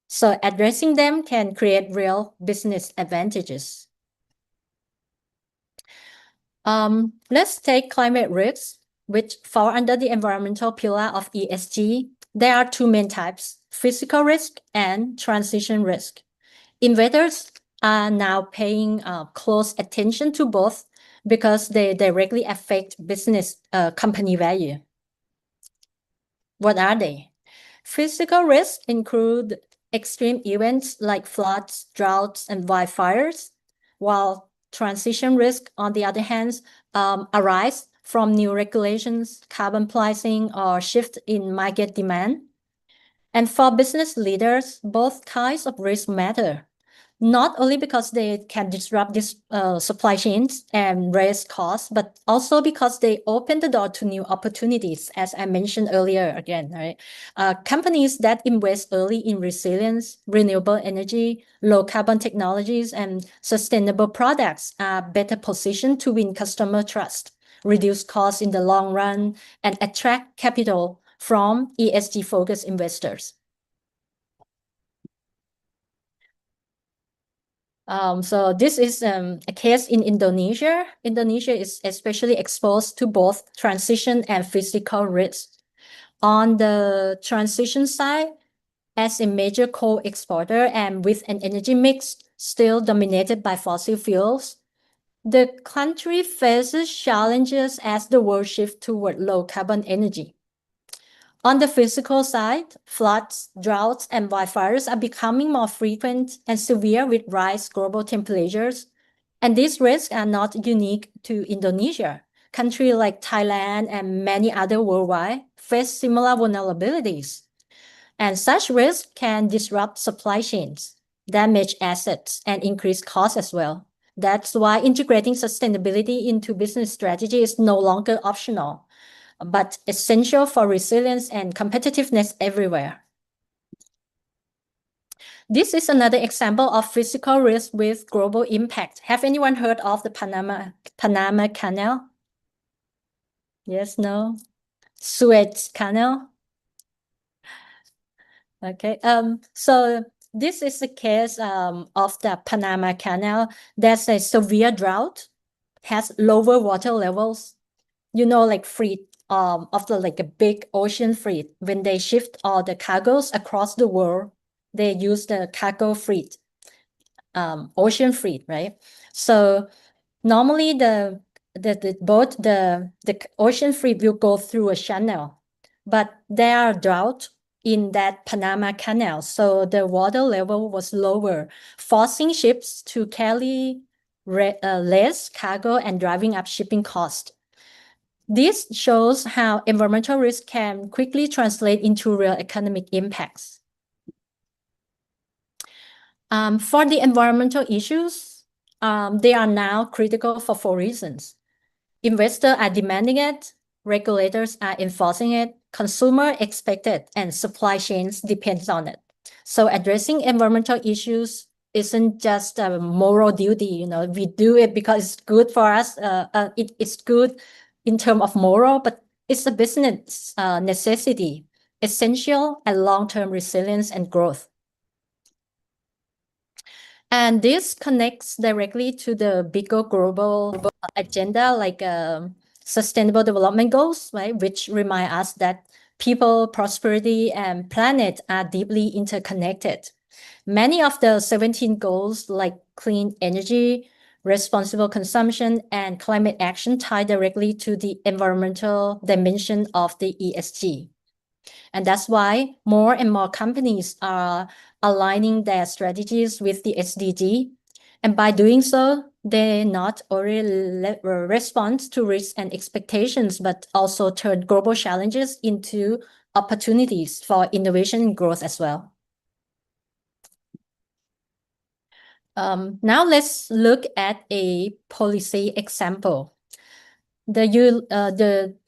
So addressing them can create real business advantages. Let's take climate risks, which fall under the environmental pillar of ESG. There are two main types: physical risk and transition risk. Investors are now paying close attention to both because they directly affect business company value. What are they? Physical risks include extreme events like floods, droughts, and wildfires, while transition risk, on the other hand, arise from new regulations, carbon pricing, or shift in market demand. And for business leaders, both kinds of risk matter. not only because they can disrupt this supply chains and raise costs, but also because they open the door to new opportunities, as I mentioned earlier again, right? Companies that invest early in resilience, renewable energy, low carbon technologies, and sustainable products are better positioned to win customer trust, reduce costs in the long run, and attract capital from ESG-focused investors. So this is a case in Indonesia. Indonesia is especially exposed to both transition and physical risks. On the transition side, as a major coal exporter and with an energy mix still dominated by fossil fuels, the country faces challenges as the world shifts toward low carbon energy. On the physical side, floods, droughts, and wildfires are becoming more frequent and severe with rise global temperatures. And these risks are not unique to Indonesia. Countries like Thailand and many other worldwide face similar vulnerabilities. And such risks can disrupt supply chains, damage assets, and increase costs as well. That's why integrating sustainability into business strategy is no longer optional, but essential for resilience and competitiveness everywhere. This is another example of physical risk with global impact. Have anyone heard of the Panama Canal? Yes, no? Suez Canal? Okay, so this is the case of the Panama Canal. There's a severe drought, has lower water levels, like freight of the like a big ocean freight. When they shift all the cargoes across the world, they use the cargo freight, ocean freight, right? So normally the boat, the ocean freight will go through a channel, but there are drought in that Panama Canal, so the water level was lower, forcing ships to carry less cargo and driving up shipping cost. This shows how environmental risk can quickly translate into real economic impacts. For the environmental issues, they are now critical for 4 reasons. Investors are demanding it, regulators are enforcing it, consumer expect it, and supply chains depend on it. So addressing environmental issues isn't just a moral duty, we do it because it's good for us. It's good in terms of moral, but it's a business necessity, essential and long-term resilience and growth. And this connects directly to the bigger global agenda, like Sustainable Development Goals, right? Which remind us that people, prosperity, and planet are deeply interconnected. Many of the 17 goals, like clean energy, responsible consumption, and climate action, tie directly to the environmental dimension of the ESG. And that's why more and more companies are aligning their strategies with the SDG. And by doing so, they not only respond to risks and expectations, but also turn global challenges into opportunities for innovation and growth as well. Now let's look at a policy example. I'm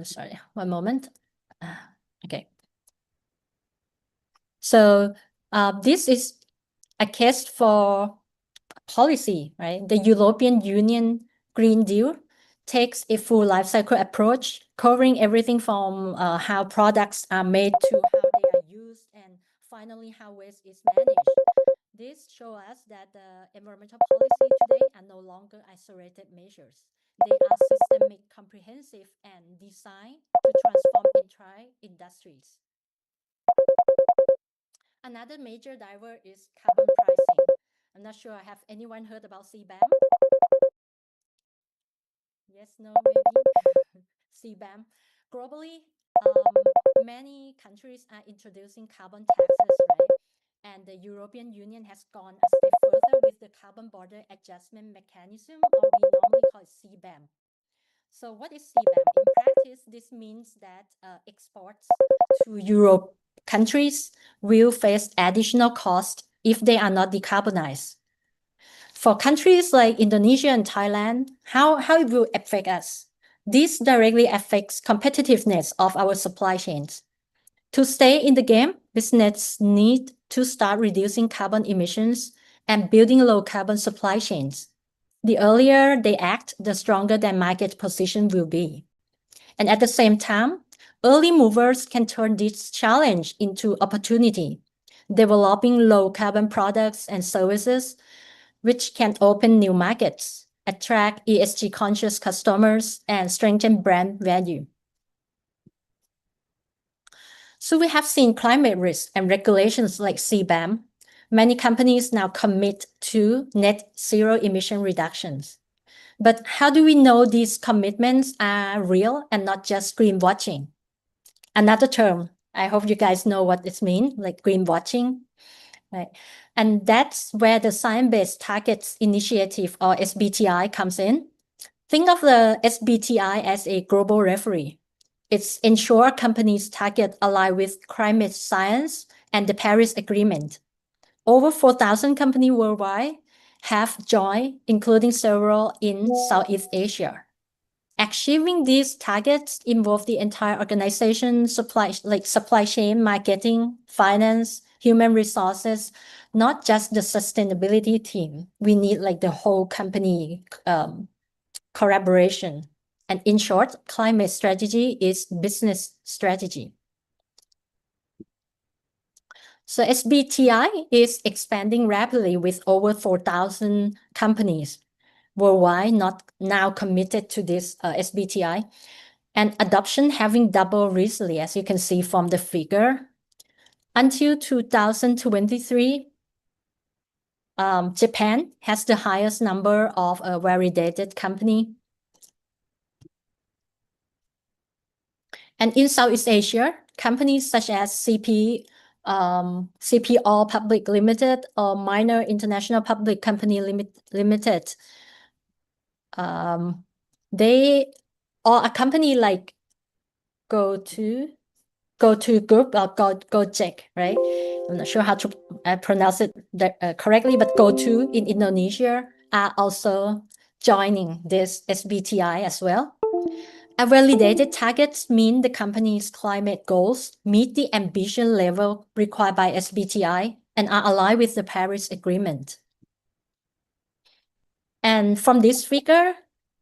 sorry, one moment. Okay. So this is a case for policy, right? The European Union Green Deal takes a full life cycle approach, covering everything from how products are made to how they are used, and finally how waste is managed. This shows us that the environmental policy today are no longer isolated measures. They are systemic, comprehensive, and designed to transform entire industries. Another major driver is carbon pricing. I'm not sure, have anyone heard about CBAM? Yes, no, maybe? CBAM. Globally, many countries are introducing carbon taxes, right? And the European Union has gone a step further with the Carbon Border Adjustment Mechanism, or we normally call it CBAM. So what is CBAM? In practice, this means that exports to Europe countries will face additional cost if they are not decarbonized. For countries like Indonesia and Thailand, how it will affect us? This directly affects competitiveness of our supply chains. To stay in the game, business need to start reducing carbon emissions and building low carbon supply chains. The earlier they act, the stronger their market position will be. And at the same time, early movers can turn this challenge into opportunity, developing low carbon products and services, which can open new markets, attract ESG conscious customers, and strengthen brand value. So we have seen climate risk and regulations like CBAM. Many companies now commit to net zero emission reductions. But how do we know these commitments are real and not just greenwashing? Another term, I hope you guys know what it means, like greenwashing, right? And that's where the Science-Based Targets Initiative, or SBTI, comes in. Think of the SBTI as a global referee. It's ensure companies' target align with climate science and the Paris Agreement. Over 4,000 companies worldwide have joined, including several in Southeast Asia. Achieving these targets involve the entire organization, supply chain, marketing, finance, human resources, not just the sustainability team. We need like the whole company collaboration. And in short, climate strategy is business strategy. So SBTI is expanding rapidly with over 4,000 companies worldwide now committed to this SBTI, and adoption having doubled recently, as you can see from the figure. Until 2023, Japan has the highest number of validated company. And in Southeast Asia, companies such as CP All Public Limited or Minor International Public Company Limited, they or a company like Go2 Group or Gojek, right? I'm not sure how to pronounce it correctly, but Go2 in Indonesia are also joining this SBTI as well. A validated targets mean the company's climate goals meet the ambition level required by SBTI and are aligned with the Paris Agreement. And from this figure,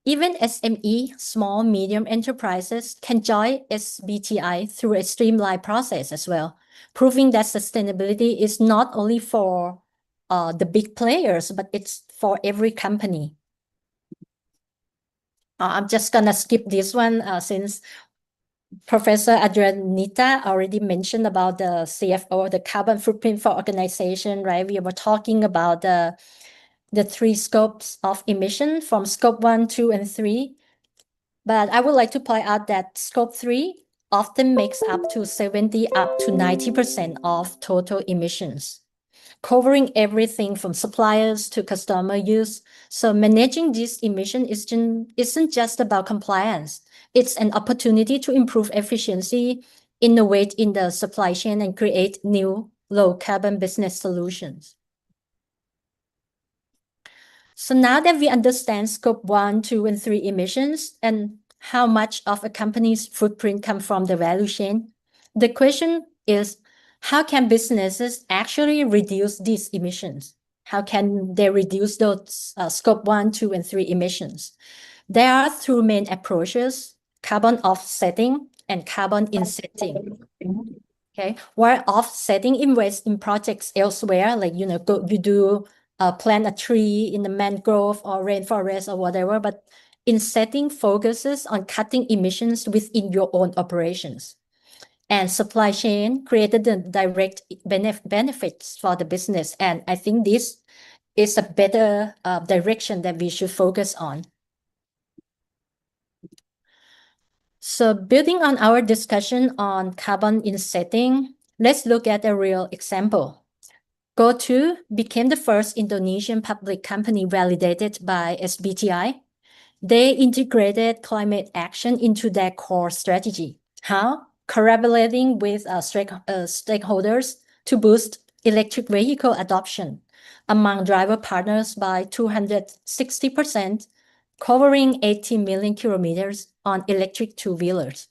even SME, small, medium enterprises can join SBTI through a streamlined process as well, proving that sustainability is not only for the big players, but it's for every company. I'm just gonna skip this one since Professor Adrianita already mentioned about the CFO, the carbon footprint for organization, right? We were talking about the three scopes of emission from scope 1, 2, and 3. But I would like to point out that scope 3 often makes up to 70 up to 90% of total emissions, covering everything from suppliers to customer use. So managing this emission isn't just about compliance. It's an opportunity to improve efficiency, innovate in the supply chain, and create new low carbon business solutions. So now that we understand scope 1, 2, and 3 emissions and how much of a company's footprint come from the value chain, the question is, how can businesses actually reduce these emissions? How can they reduce those scope 1, 2, and 3 emissions? There are two main approaches: carbon offsetting and carbon insetting. Okay, while offsetting invests in projects elsewhere, like you do plant a tree in the mangrove or rainforest or whatever, but insetting focuses on cutting emissions within your own operations. And supply chain created the direct benefits for the business. And I think this is a better direction that we should focus on. So building on our discussion on carbon insetting, let's look at a real example. Go2 became the first Indonesian public company validated by SBTI. They integrated climate action into their core strategy. How? Collaborating with stakeholders to boost electric vehicle adoption among driver partners by 260%, covering 80 million kilometers on electric two-wheelers.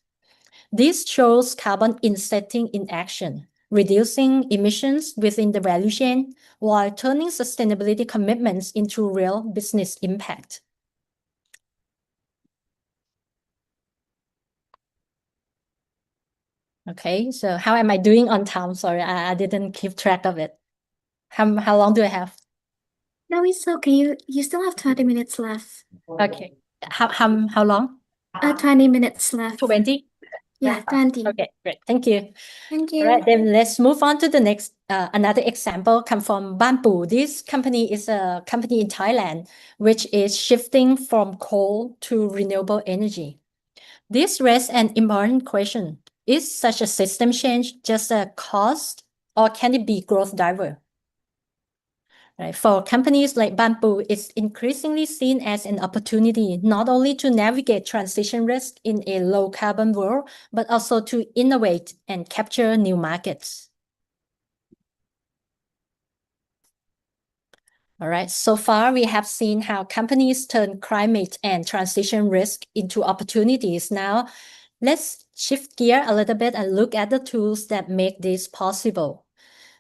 This shows carbon insetting in action, reducing emissions within the value chain while turning sustainability commitments into real business impact. Okay, so how am I doing on time? Sorry, I didn't keep track of it. How long do I have? No, it's okay. You still have 20 minutes left. Okay. How long? 20 minutes left. 20? Yeah, 20. Okay, great. Thank you. Thank All you. right, then let's move on to the next. Another example come from Banpu. This company is a company in Thailand, which is shifting from coal to renewable energy. This raises an important question. Is such a system change just a cost or can it be growth driver? Right. For companies like Banpu, it's increasingly seen as an opportunity not only to navigate transition risk in a low carbon world, but also to innovate and capture new markets. All right, so far we have seen how companies turn climate and transition risk into opportunities. Now, let's shift gear a little bit and look at the tools that make this possible.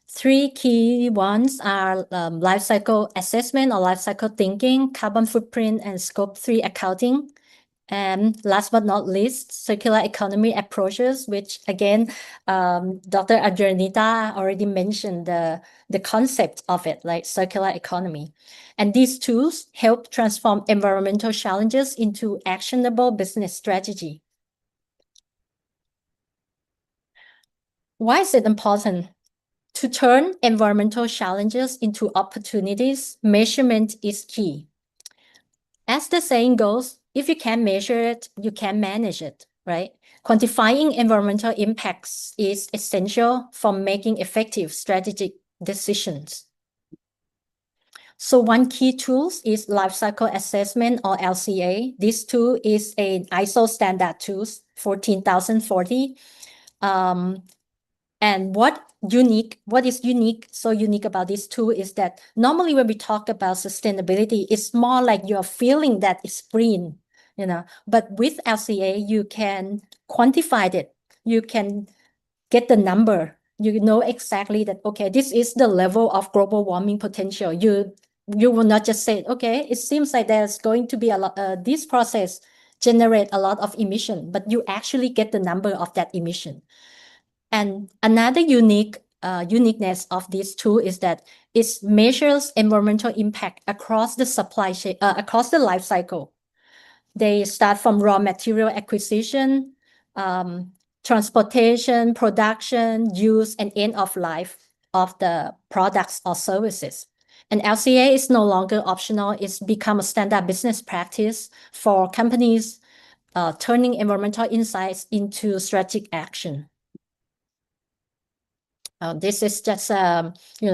Three key ones are life cycle assessment or life cycle thinking, carbon footprint, and scope 3 accounting. And last but not least, circular economy approaches, which again, Dr. Adrenita already mentioned the concept of it, like circular economy. And these tools help transform environmental challenges into actionable business strategy. Why is it important? To turn environmental challenges into opportunities, measurement is key. As the saying goes, if you can measure it, you can manage it, right? Quantifying environmental impacts is essential for making effective strategic decisions. So one key tool is life cycle assessment or LCA. This tool is an ISO standard tool, 14040. And what is so unique about this tool is that normally when we talk about sustainability, it's more like you're feeling that it's green, but with LCA, you can quantify it. You can get the number. You know exactly that, okay, this is the level of global warming potential. You will not just say, okay, it seems like there's going to be a lot, this process generate a lot of emission, but you actually get the number of that emission. And another uniqueness of this tool is that it measures environmental impact across the supply chain, across the life cycle. They start from raw material acquisition, transportation, production, use, and end of life of the products or services. And LCA is no longer optional. It's become a standard business practice for companies turning environmental insights into strategic action. This is just, there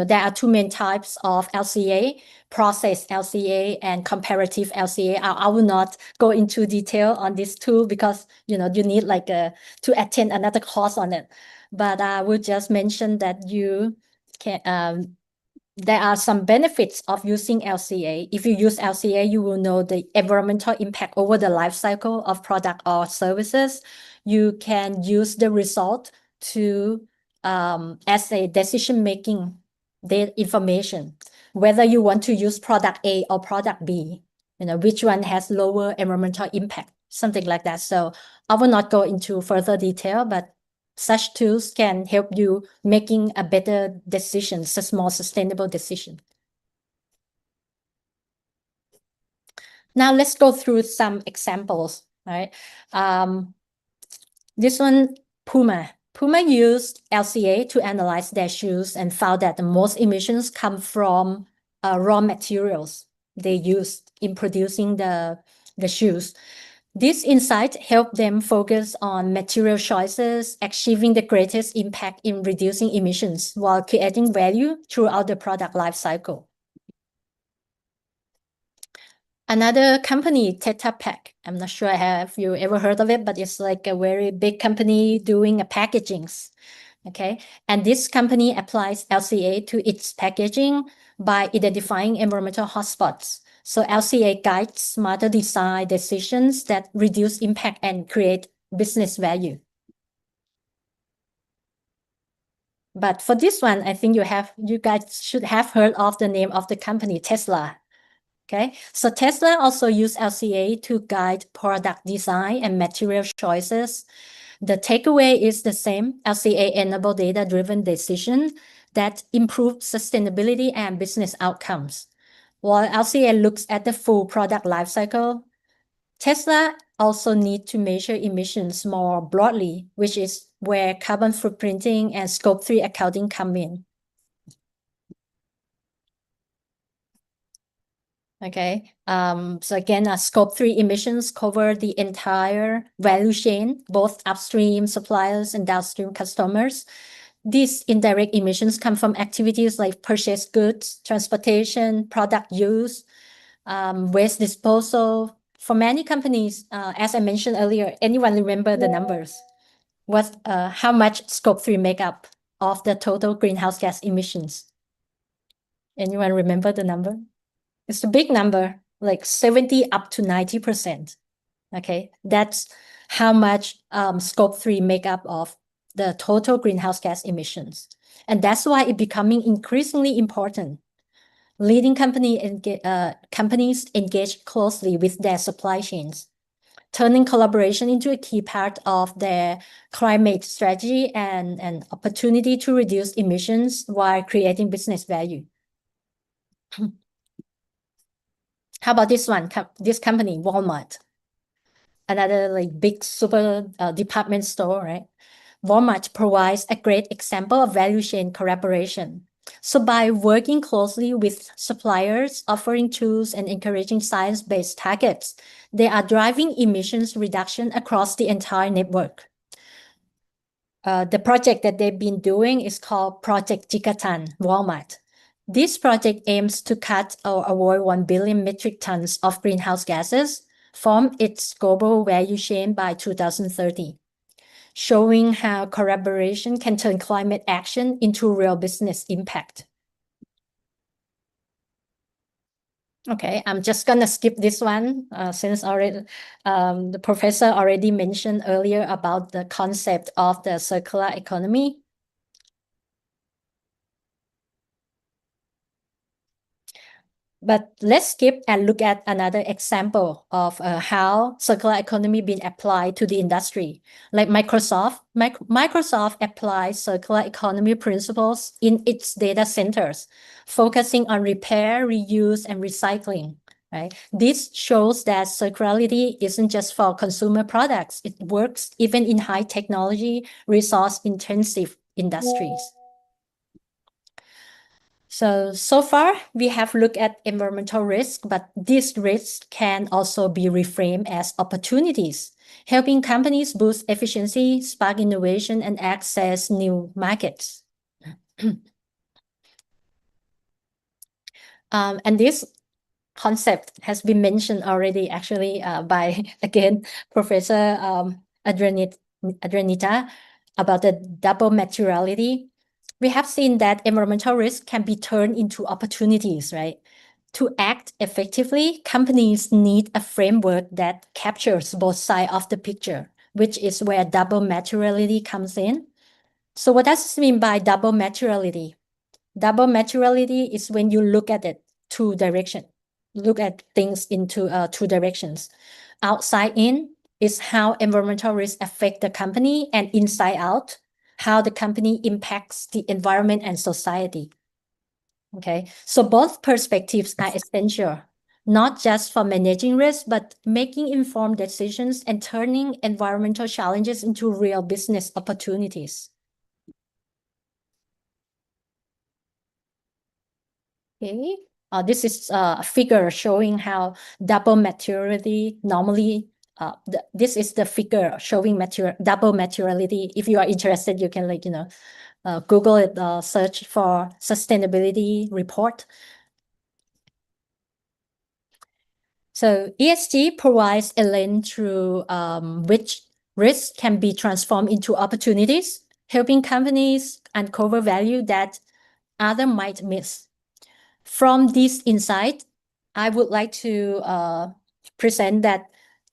are two main types of LCA, process LCA and comparative LCA. I will not go into detail on this tool because, you need like to attend another course on it. But I will just mention that you can, there are some benefits of using LCA. If you use LCA, you will know the environmental impact over the life cycle of product or services. You can use the result to as a decision-making information, whether you want to use product A or product B, which one has lower environmental impact, something like that. So I will not go into further detail, but such tools can help you making a better decision, a more sustainable decision. Now let's go through some examples, right? This one, Puma. Puma used LCA to analyze their shoes and found that the most emissions come from raw materials they used in producing the shoes. This insight helped them focus on material choices, achieving the greatest impact in reducing emissions while creating value throughout the product life cycle. Another company, Tetra Pak. I'm not sure have you ever heard of it, but it's like a very big company doing packagings. Okay, and this company applies LCA to its packaging by identifying environmental hotspots. So LCA guides smarter design decisions that reduce impact and create business value. But for this one, I think you guys should have heard of the name of the company, Tesla. Okay, so Tesla also use LCA to guide product design and material choices. The takeaway is the same. LCA enable data-driven decision that improve sustainability and business outcomes. While LCA looks at the full product lifecycle, Tesla also need to measure emissions more broadly, which is where carbon footprinting and Scope 3 accounting come in. Okay, so again, Scope 3 emissions cover the entire value chain, both upstream suppliers and downstream customers. These indirect emissions come from activities like purchased goods, transportation, product use, waste disposal. For many companies, as I mentioned earlier, anyone remember the numbers? How much Scope 3 make up of the total greenhouse gas emissions? Anyone remember the number? It's a big number, like 70 up to 90%. Okay, that's how much Scope 3 make up of the total greenhouse gas emissions. And that's why it's becoming increasingly important. Leading companies engage closely with their supply chains, turning collaboration into a key part of their climate strategy and an opportunity to reduce emissions while creating business value. How about this one? This company, Walmart, another like big super department store, right? Walmart provides a great example of value chain collaboration. So by working closely with suppliers, offering tools, and encouraging science-based targets, they are driving emissions reduction across the entire network. The project that they've been doing is called Project Gigaton Walmart. This project aims to cut or avoid 1 billion metric tons of greenhouse gases from its global value chain by 2030, showing how collaboration can turn climate action into real business impact. Okay, I'm just gonna skip this one since already the professor already mentioned earlier about the concept of the circular economy. But let's skip and look at another example of how circular economy being applied to the industry. Like Microsoft applies circular economy principles in its data centers, focusing on repair, reuse, and recycling. Right? This shows that circularity isn't just for consumer products. It works even in high technology, resource-intensive industries. So far, we have looked at environmental risk, but these risks can also be reframed as opportunities, helping companies boost efficiency, spark innovation, and access new markets. And this concept has been mentioned already, actually, by, again, Professor Adrenita about the double materiality. We have seen that environmental risk can be turned into opportunities, right? To act effectively, companies need a framework that captures both sides of the picture, which is where double materiality comes in. So what does this mean by double materiality? Double materiality is when you look at it two directions. Look at things into two directions. Outside in is how environmental risks affect the company, and inside out, how the company impacts the environment and society. Okay, so both perspectives are essential, not just for managing risk, but making informed decisions and turning environmental challenges into real business opportunities. Okay, this is a figure showing how double materiality normally. This is the figure showing double materiality. If you are interested, you can Google it, search for sustainability report. So ESG provides a lens through which risk can be transformed into opportunities, helping companies uncover value that others might miss. From this insight, I would like to present that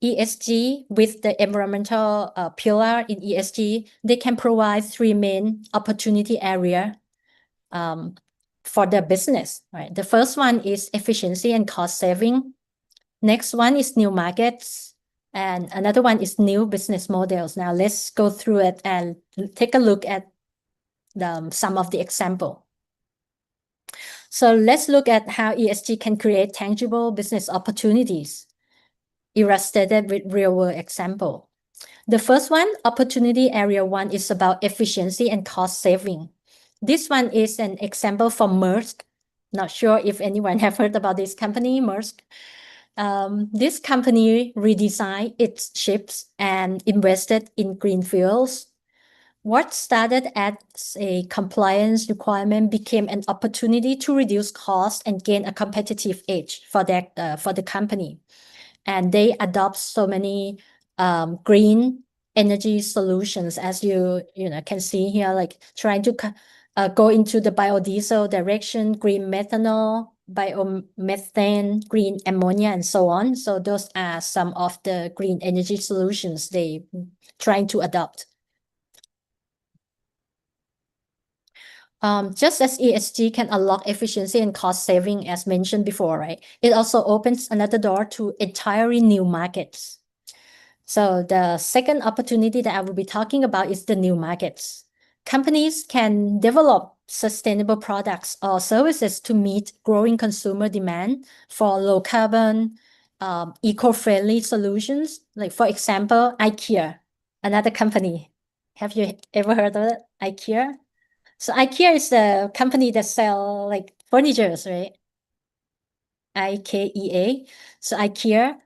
ESG with the environmental pillar in ESG, they can provide three main opportunity area for the business, right? The first one is efficiency and cost saving. Next one is new markets. And another one is new business models. Now let's go through it and take a look at some of the example. So let's look at how ESG can create tangible business opportunities, illustrated with real-world example. The first one, opportunity area 1, is about efficiency and cost saving. This one is an example from Maersk. Not sure if anyone have heard about this company, Maersk. This company redesigned its ships and invested in green fuels. What started as a compliance requirement became an opportunity to reduce costs and gain a competitive edge for the company. And they adopt so many green energy solutions, as you can see here, like trying to go into the biodiesel direction, green methanol, biomethane, green ammonia, and so on. So those are some of the green energy solutions they trying to adopt. Just as ESG can unlock efficiency and cost saving, as mentioned before, right? It also opens another door to entirely new markets. So the second opportunity that I will be talking about is the new markets. Companies can develop sustainable products or services to meet growing consumer demand for low carbon, eco-friendly solutions. Like for example, IKEA, another company. Have you ever heard of it? IKEA? So IKEA is the company that sell like furnitures, right? IKEA. So IKEA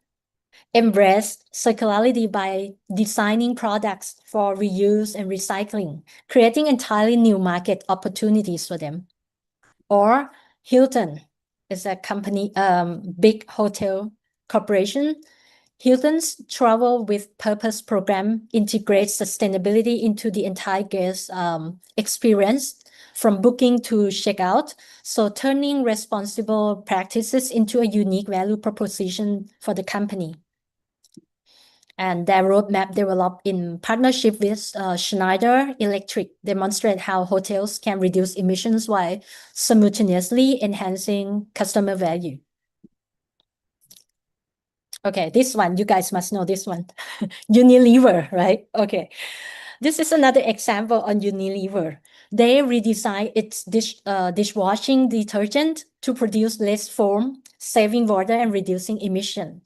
embraced circularity by designing products for reuse and recycling, creating entirely new market opportunities for them. Or Hilton is a company, big hotel corporation. Hilton's Travel with Purpose program integrates sustainability into the entire guest experience, from booking to checkout, so turning responsible practices into a unique value proposition for the company. And their roadmap developed in partnership with Schneider Electric demonstrate how hotels can reduce emissions while simultaneously enhancing customer value. Okay, this one, you guys must know this one. Unilever, right? Okay. This is another example on Unilever. They redesigned its dishwashing detergent to produce less foam, saving water and reducing emission.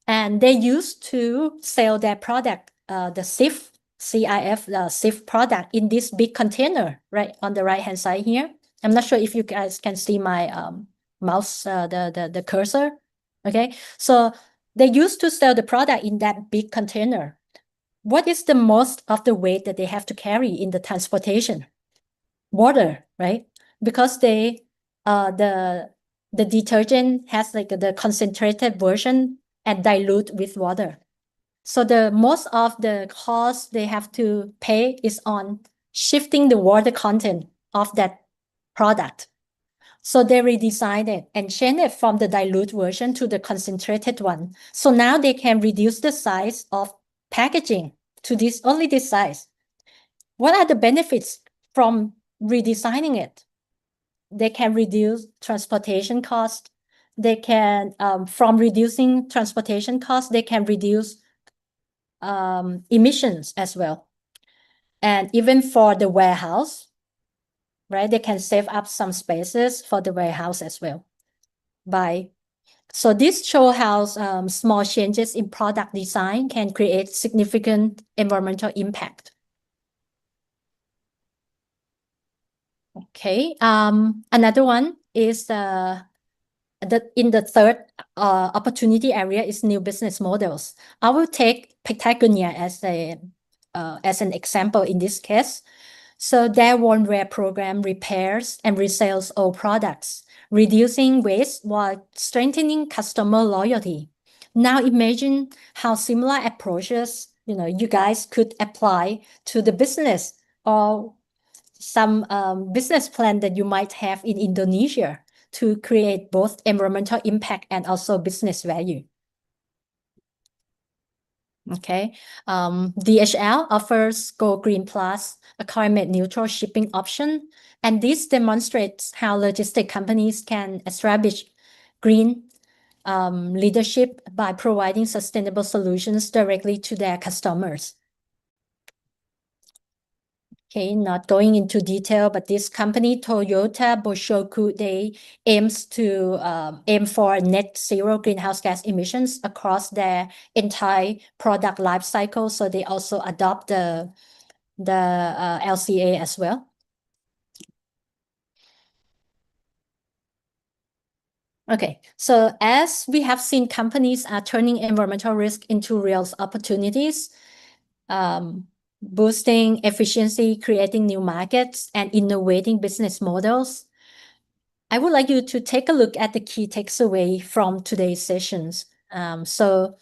And they used to sell their product, the CIF, the CIF product in this big container, right on the right-hand side here. I'm not sure if you guys can see my mouse, the cursor. Okay, so they used to sell the product in that big container. What is the most of the weight that they have to carry in the transportation? Water, right? Because the detergent has like the concentrated version and dilute with water. So the most of the cost they have to pay is on shifting the water content of that product. So they redesigned it and changed it from the dilute version to the concentrated one. So now they can reduce the size of packaging to only this size. What are the benefits from redesigning it? They can reduce transportation cost. They can, from reducing transportation costs, they can reduce emissions as well. And even for the warehouse, right? They can save up some spaces for the warehouse as well. So this shows how small changes in product design can create significant environmental impact. Okay, another one is in the third opportunity area is new business models. I will take Patagonia as an example in this case. So their one-wear program repairs and resells old products, reducing waste while strengthening customer loyalty. Now imagine how similar approaches you guys could apply to the business or some business plan that you might have in Indonesia to create both environmental impact and also business value. Okay, DHL offers Go Green Plus, a climate neutral shipping option, and this demonstrates how logistic companies can establish green leadership by providing sustainable solutions directly to their customers. Okay, not going into detail, but this company, Toyota Boshoku, they aim for net zero greenhouse gas emissions across their entire product life cycle. So they also adopt the LCA as well. Okay, so as we have seen, companies are turning environmental risk into real opportunities, boosting efficiency, creating new markets, and innovating business models. I would like you to take a look at the key takeaway from today's sessions. So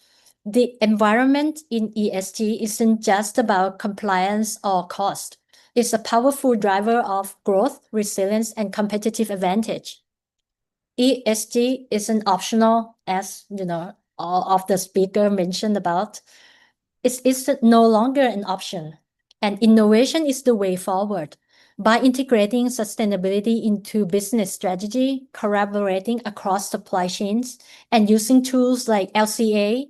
the environment in ESG isn't just about compliance or cost. It's a powerful driver of growth, resilience, and competitive advantage. ESG isn't optional, as all of the speaker mentioned about. It's no longer an option, and innovation is the way forward. By integrating sustainability into business strategy, collaborating across supply chains, and using tools like LCA,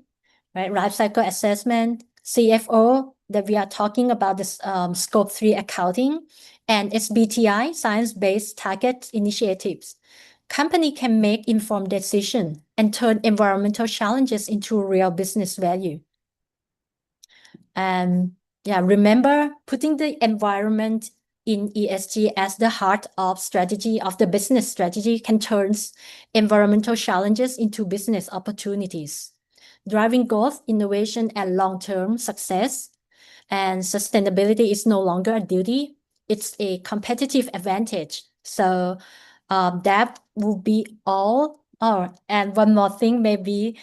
right, life cycle assessment, CFO, that we are talking about this Scope 3 accounting, and SBTI, science-based target initiatives, company can make informed decisions and turn environmental challenges into real business value. And yeah, remember, putting the environment in ESG as the heart of strategy of the business strategy can turn environmental challenges into business opportunities, driving growth, innovation, and long-term success. And sustainability is no longer a duty; it's a competitive advantage. So that will be all. Oh, and one more thing, maybe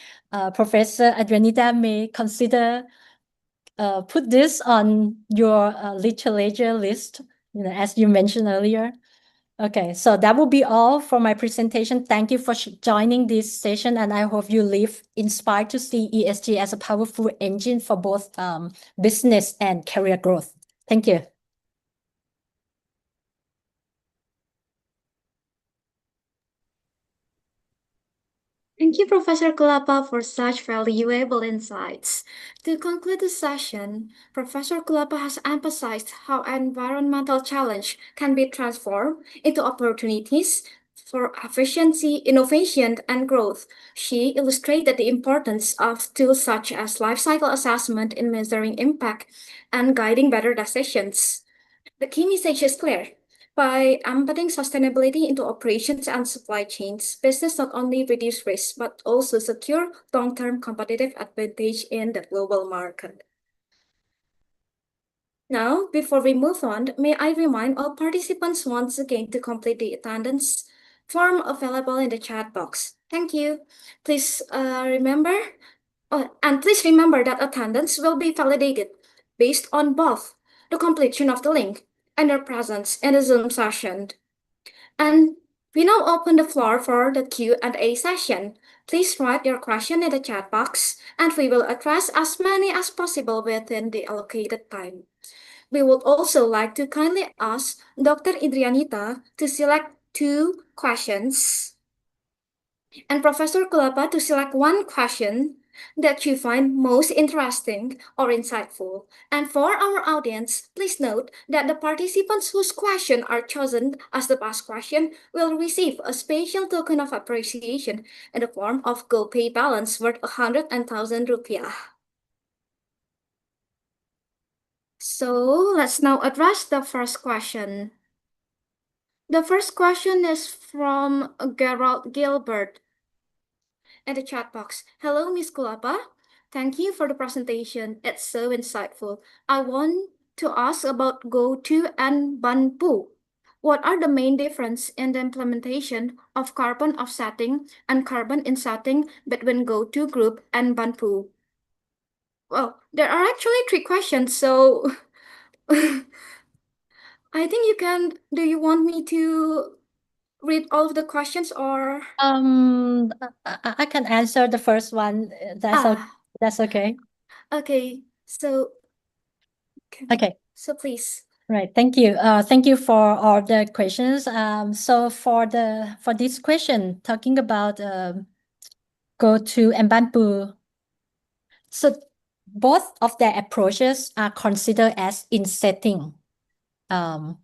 Professor Adrianita may consider put this on your literature list, as you mentioned earlier. Okay, so that will be all for my presentation. Thank you for joining this session, and I hope you leave inspired to see ESG as a powerful engine for both business and career growth. Thank you. Thank you, Professor Kulapa, for such valuable insights. To conclude the session, Professor Kulapa has emphasized how environmental challenge can be transformed into opportunities for efficiency, innovation, and growth. She illustrated the importance of tools such as life cycle assessment in measuring impact and guiding better decisions. The key message is clear. By embedding sustainability into operations and supply chains, business not only reduce risk but also secure long-term competitive advantage in the global market. Now, before we move on, may I remind all participants once again to complete the attendance form available in the chat box. Thank you. Please remember that attendance will be validated based on both the completion of the link and your presence in the Zoom session. And we now open the floor for the Q&A session. Please write your question in the chat box, and we will address as many as possible within the allocated time. We would also like to kindly ask Dr. Idrianita to select 2 questions and Professor Kulapa to select 1 question that you find most interesting or insightful. And for our audience, please note that the participants whose question are chosen as the past question will receive a special token of appreciation in the form of GoPay balance worth 100,000 rupiah. So let's now address the first question. The first question is from Gerald Gilbert in the chat box. Hello, Miss Kulapa. Thank you for the presentation. It's so insightful. I want to ask about GoTo and Banpu. What are the main difference in the implementation of carbon offsetting and carbon insetting between GoTo Group and Banpu? Well, there are actually 3 questions, so I think you can. Do you want me to read all of the questions or? I can answer the first one. That's okay. Okay. So Okay. please. Right. Thank you. Thank you for all the questions. So for this question, talking about go to and Banpu. So both of their approaches are considered as insetting carbon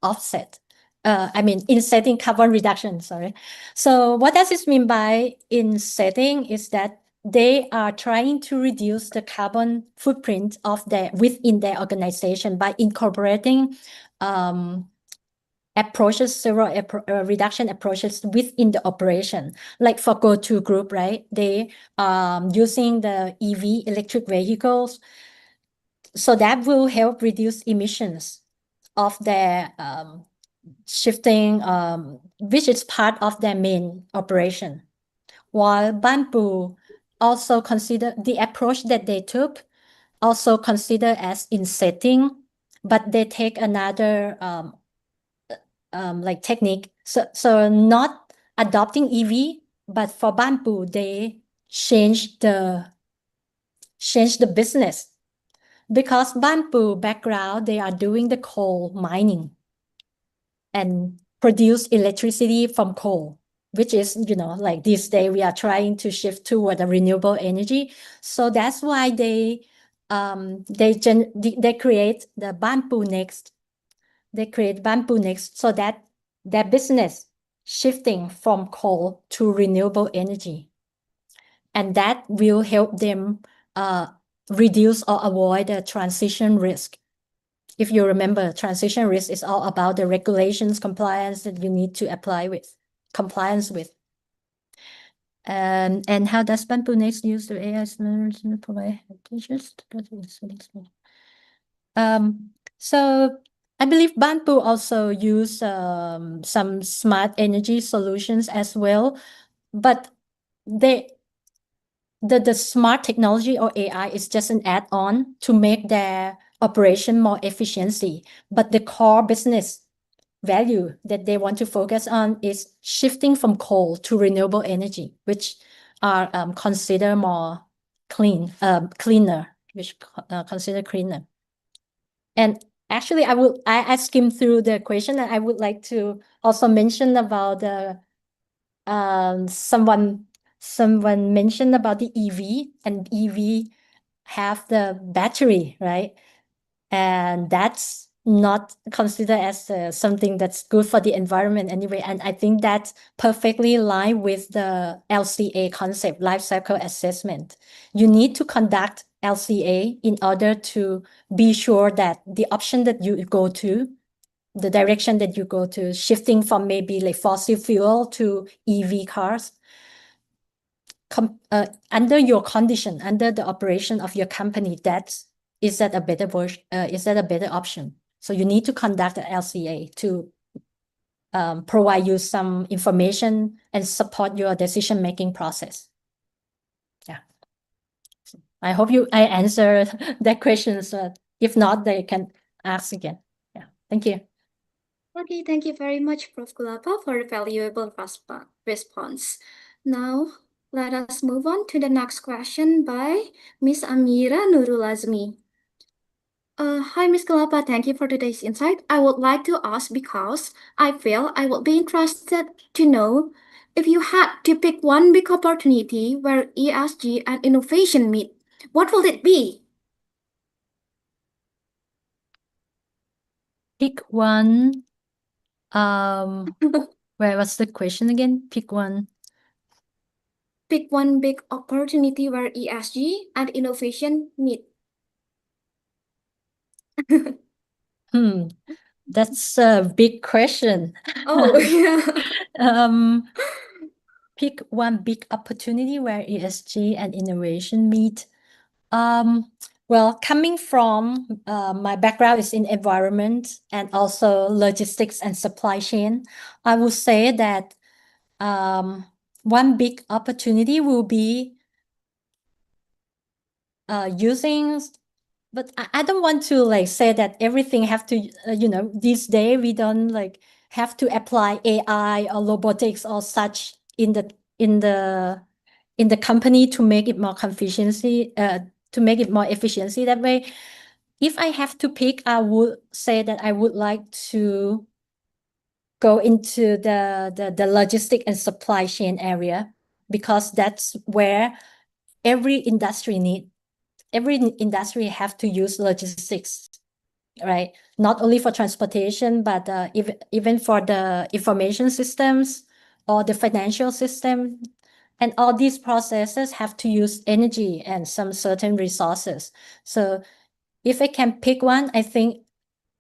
offset. Insetting carbon reduction, sorry. So what does this mean by insetting is that they are trying to reduce the carbon footprint of within their organization by incorporating several reduction approaches within the operation. Like for go-to group, right? They using the EV, electric vehicles. So that will help reduce emissions of their shifting, which is part of their main operation. While Bamboo also consider the approach that they took, also consider as insetting, but they take another like technique. So not adopting EV, but for Bamboo, they change the business. Because Bamboo background, they are doing the coal mining and produce electricity from coal, which is, like this day we are trying to shift toward a renewable energy. So that's why they create the Bamboo Next. They create Bamboo Next so that their business shifting from coal to renewable energy. And that will help them reduce or avoid the transition risk. If you remember, transition risk is all about the regulations, compliance that you need to compliance with. And how does Bamboo Next use the AI to provide teachers? So I believe Bamboo also use some smart energy solutions as well, but the smart technology or AI is just an add-on to make their operation more efficiency. But the core business value that they want to focus on is shifting from coal to renewable energy, which are considered more cleaner, considered cleaner. And actually, I skimmed through the question, and I would like to also mention about the someone mentioned about the EV, and EV have the battery, right? And that's not considered as something that's good for the environment anyway. And I think that's perfectly aligned with the LCA concept, life cycle assessment. You need to conduct LCA in order to be sure that the option that you go to, the direction that you go to, shifting from maybe like fossil fuel to EV cars, under your condition, under the operation of your company, is that a better option? So you need to conduct an LCA to provide you some information and support your decision-making process. Yeah. I hope I answered that question. So if not, they can ask again. Yeah. Thank you. Okay, thank you very much, Prof. Kulapa, for the valuable response. Now, let us move on to the next question by Miss Amira Nurulazmi. Hi, Miss Kulapa. Thank you for today's insight. I would like to ask because I feel I would be interested to know if you had to pick one big opportunity where ESG and innovation meet, what will it be? Pick one. Where was the question again? Pick one. Pick one big opportunity where ESG and innovation meet. That's a big question. Oh, yeah. Pick one big opportunity where ESG and innovation meet. Well, coming from my background is in environment and also logistics and supply chain, I would say that one big opportunity will be using but I don't want to like say that everything have to, these days we don't like have to apply AI or robotics or such in the company to make it more efficiency, to make it more efficiency that way. If I have to pick, I would say that I would like to go into the logistic and supply chain area, because that's where every industry have to use logistics, right? Not only for transportation, but even for the information systems or the financial system. And all these processes have to use energy and some certain resources. So if I can pick one, I think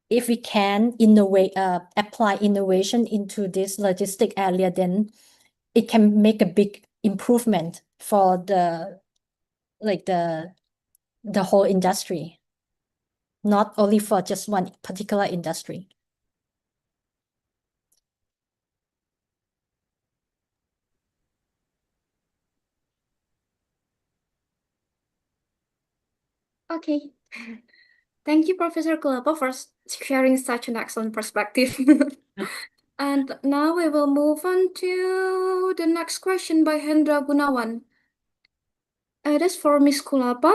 if we can apply innovation into this logistic area, then it can make a big improvement for the whole industry, not only for just one particular industry. Okay. Thank you, Professor Kulapa, for sharing such an excellent perspective. And now we will move on to the next question by Hendra Gunawan. It is for Miss Kulapa.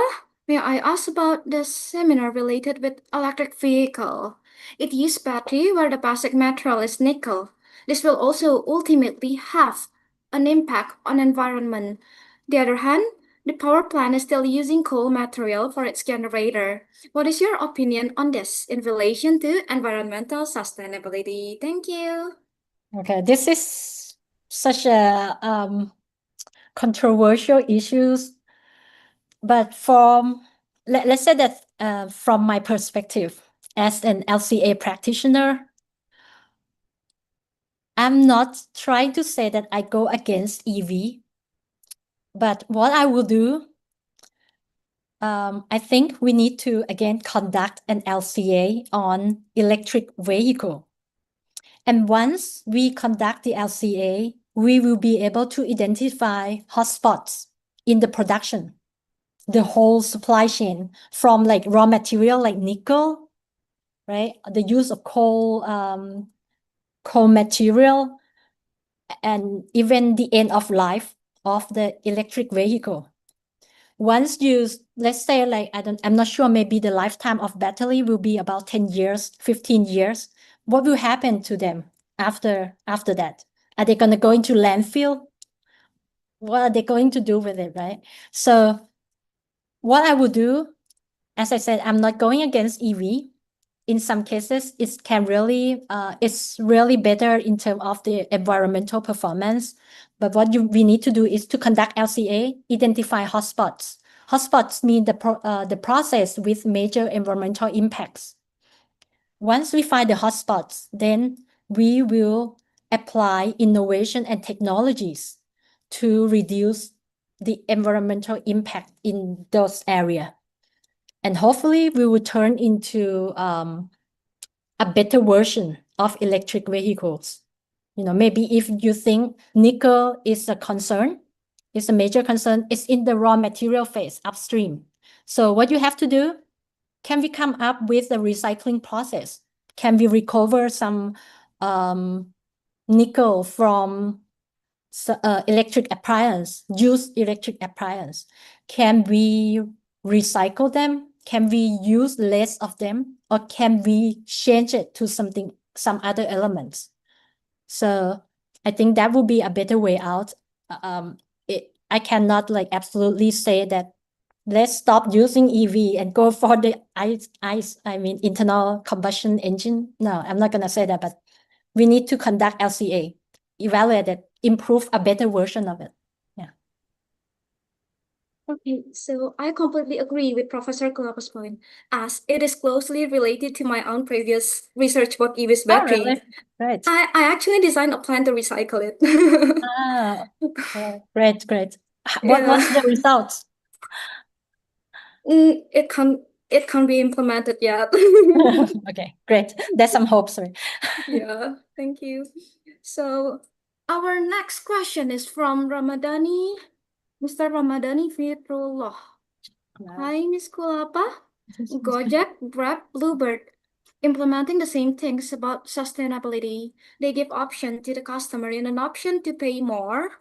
May I ask about the seminar related with electric vehicle? It uses battery where the basic material is nickel. This will also ultimately have an impact on environment. The other hand, the power plant is still using coal material for its generator. What is your opinion on this in relation to environmental sustainability? Thank you. Okay, this is such a controversial issues, but let's say that from my perspective as an LCA practitioner, I'm not trying to say that I go against EV, but what I will do, I think we need to again conduct an LCA on electric vehicle. And once we conduct the LCA, we will be able to identify hotspots in the production, the whole supply chain, from like raw material like nickel, right? The use of coal material, and even the end of life of the electric vehicle. Once you, let's say like, I'm not sure, maybe the lifetime of battery will be about 10 years, 15 years. What will happen to them after that? Are they going to go into landfill? What are they going to do with it, right? So what I would do, as I said, I'm not going against EV. In some cases, it can really, it's really better in terms of the environmental performance. But what we need to do is to conduct LCA, identify hotspots. Hotspots mean the process with major environmental impacts. Once we find the hotspots, then we will apply innovation and technologies to reduce the environmental impact in those areas. And hopefully we will turn into a better version of electric vehicles. Maybe if you think nickel is a concern, it's a major concern, it's in the raw material phase upstream. So what you have to do, can we come up with a recycling process? Can we recover some nickel from electric appliance, used electric appliance? Can we recycle them? Can we use less of them? Or can we change it to some other elements? So I think that would be a better way out. I cannot like absolutely say that let's stop using EV and go for the internal combustion engine. No, I'm not gonna say that, but we need to conduct LCA, evaluate it, improve a better version of it. Yeah. Okay, so I completely agree with Professor Kulapa's point, as it is closely related to my own previous research about EV's Oh, battery. really? Right. I actually designed a plan to recycle it. Great. What was the results? It can't be implemented yet. Okay, great. There's some hope, sorry. Yeah, thank you. So our next question is from Mr. Ramadhani Fitrullah. Hi, Miss Kulapa. Gojek, Grab, Bluebird, implementing the same things about sustainability. They give option to the customer and an option to pay more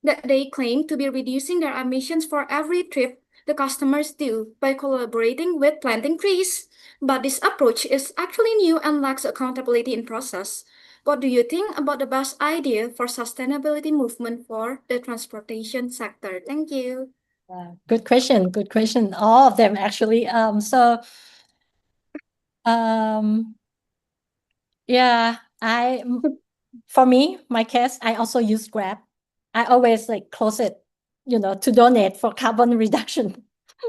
that they claim to be reducing their emissions for every trip the customers do by collaborating with planting trees. But this approach is actually new and lacks accountability in process. What do you think about the best idea for sustainability movement for the transportation sector? Thank you. Good question. Good question. All of them actually. Yeah, for me, my case, I also use Grab. I always like close it, to donate for carbon reduction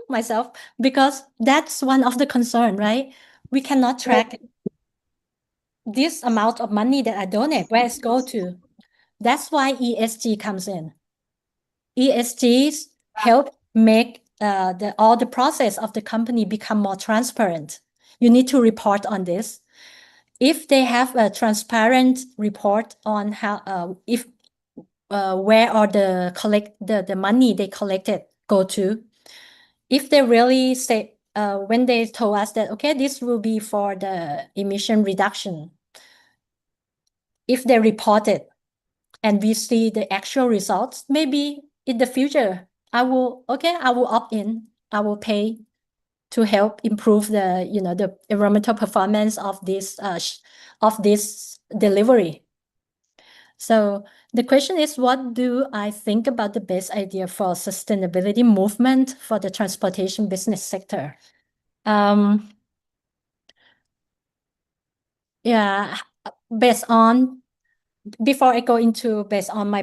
myself, because that's one of the concern, right? We cannot track this amount of money that I donate, where it's go to. That's why ESG comes in. ESGs help make all the process of the company become more transparent. You need to report on this. If they have a transparent report on how if where are the money they collected go to, if they really say when they told us that okay, this will be for the emission reduction, if they report it and we see the actual results, maybe in the future I will opt in, I will pay to help improve the environmental performance of this delivery. So the question is, what do I think about the best idea for sustainability movement for the transportation business sector? Yeah, before I go into based on my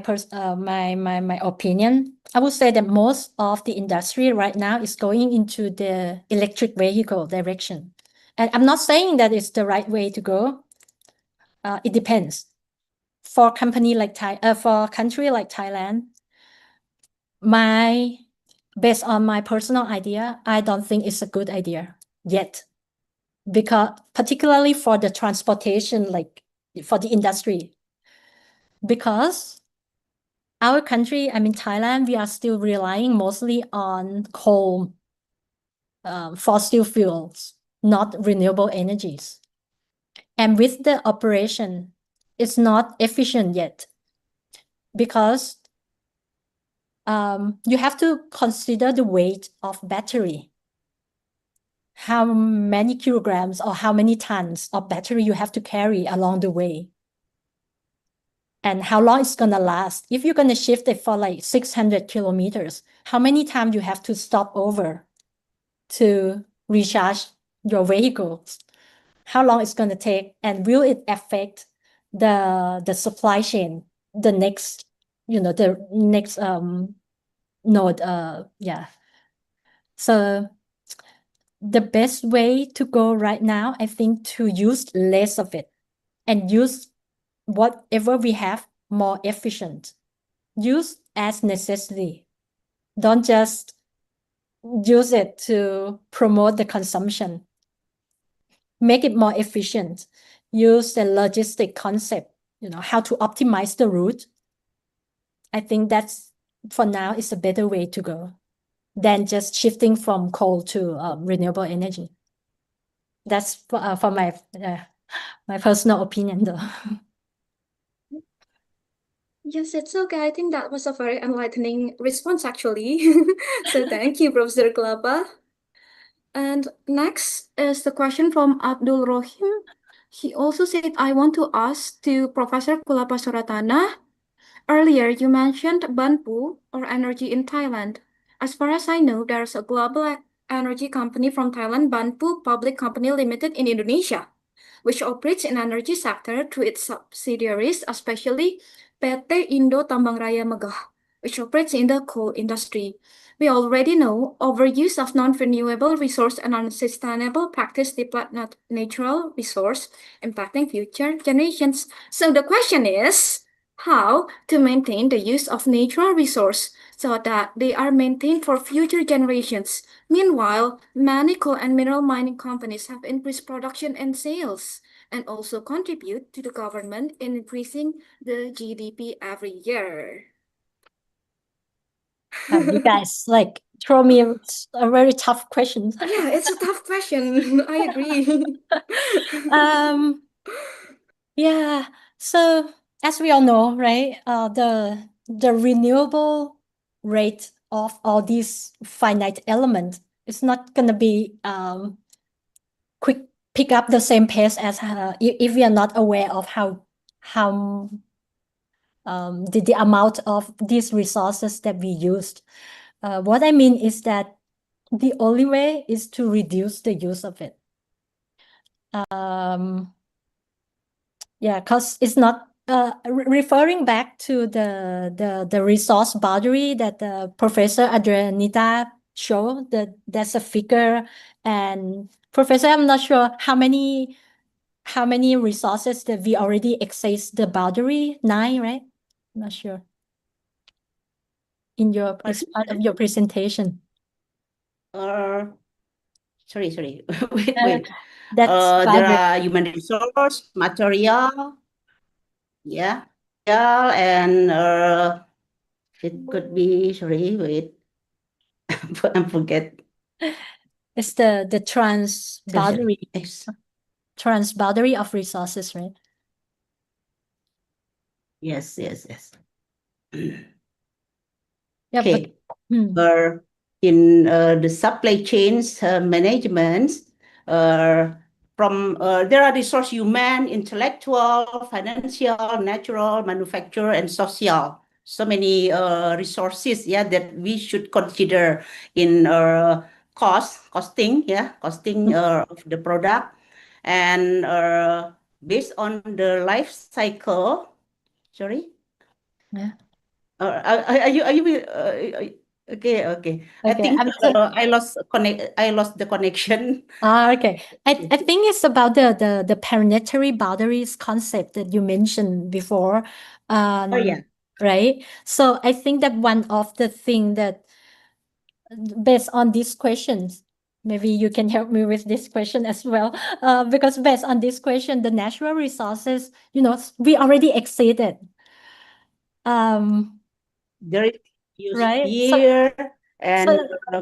opinion, I would say that most of the industry right now is going into the electric vehicle direction. And I'm not saying that it's the right way to go. It depends. For country like Thailand, based on my personal idea, I don't think it's a good idea yet. Because particularly for the transportation, like for the industry. Because our country, I mean Thailand, we are still relying mostly on coal, fossil fuels, not renewable energies. And with the operation, it's not efficient yet, because you have to consider the weight of battery. How many kilograms or how many tons of battery you have to carry along the way. And how long it's gonna last. If you're gonna shift it for like 600 kilometers, how many times you have to stop over to recharge your vehicles? How long it's gonna take, and will it affect the supply chain, the next node, yeah. So the best way to go right now, I think, to use less of it and use whatever we have more efficient. Use as necessity. Don't just use it to promote the consumption. Make it more efficient. Use the logistic concept, how to optimize the route. I think that's, for now, is a better way to go than just shifting from coal to renewable energy. That's for my personal opinion, though. Yes, it's okay. I think that was a very enlightening response, actually. So thank you, Professor Glaba. And next is the question from Abdul Rohim. He also said, I want to ask to Professor Kulapa Suratana. Earlier, you mentioned Banpu or energy in Thailand. As far as I know, there's a global energy company from Thailand, Banpu Public Company Limited in Indonesia, which operates in energy sector through its subsidiaries, especially PT Indo Tambang Raya Megah, which operates in the coal industry. We already know overuse of non-renewable resource and unsustainable practice deplete natural resource, impacting future generations. So the question is, how to maintain the use of natural resource so that they are maintained for future generations. Meanwhile, many coal and mineral mining companies have increased production and sales and also contribute to the government in increasing the GDP every year. You guys like throw me a very tough question. Yeah, it's a tough question. I agree. Um, yeah. So as we all know, right? The renewable rate of all these finite elements is not gonna be quick pick up the same pace as if we are not aware of how the amount of these resources that we used. What I mean is that the only way is to reduce the use of it. Yeah, because it's not referring back to the resource boundary that Professor Adrianita showed, that that's a figure. And Professor, I'm not sure how many resources that we already exceed the boundary. 9, right? I'm not sure. In your it's part of your presentation. Sorry. Wait. That's There boundary. are human resource, material, yeah, and it could be, sorry, wait, I forget. It's the trans boundary of resources, right? Yes. Yeah, Okay. but In the supply chains management, from there are resource human, intellectual, financial, natural, manufacturer, and social. So many resources, that we should consider in costing of the product, and based on the life cycle. Sorry. Yeah. Are you okay? I think I lost the connection. Okay. I think it's about the planetary boundaries concept that you mentioned before. Yeah. Right. So I think that one of the thing that based on these questions, maybe you can help me with this question as well. Because based on this question, the natural resources, we already exceeded. There is use Right. fear and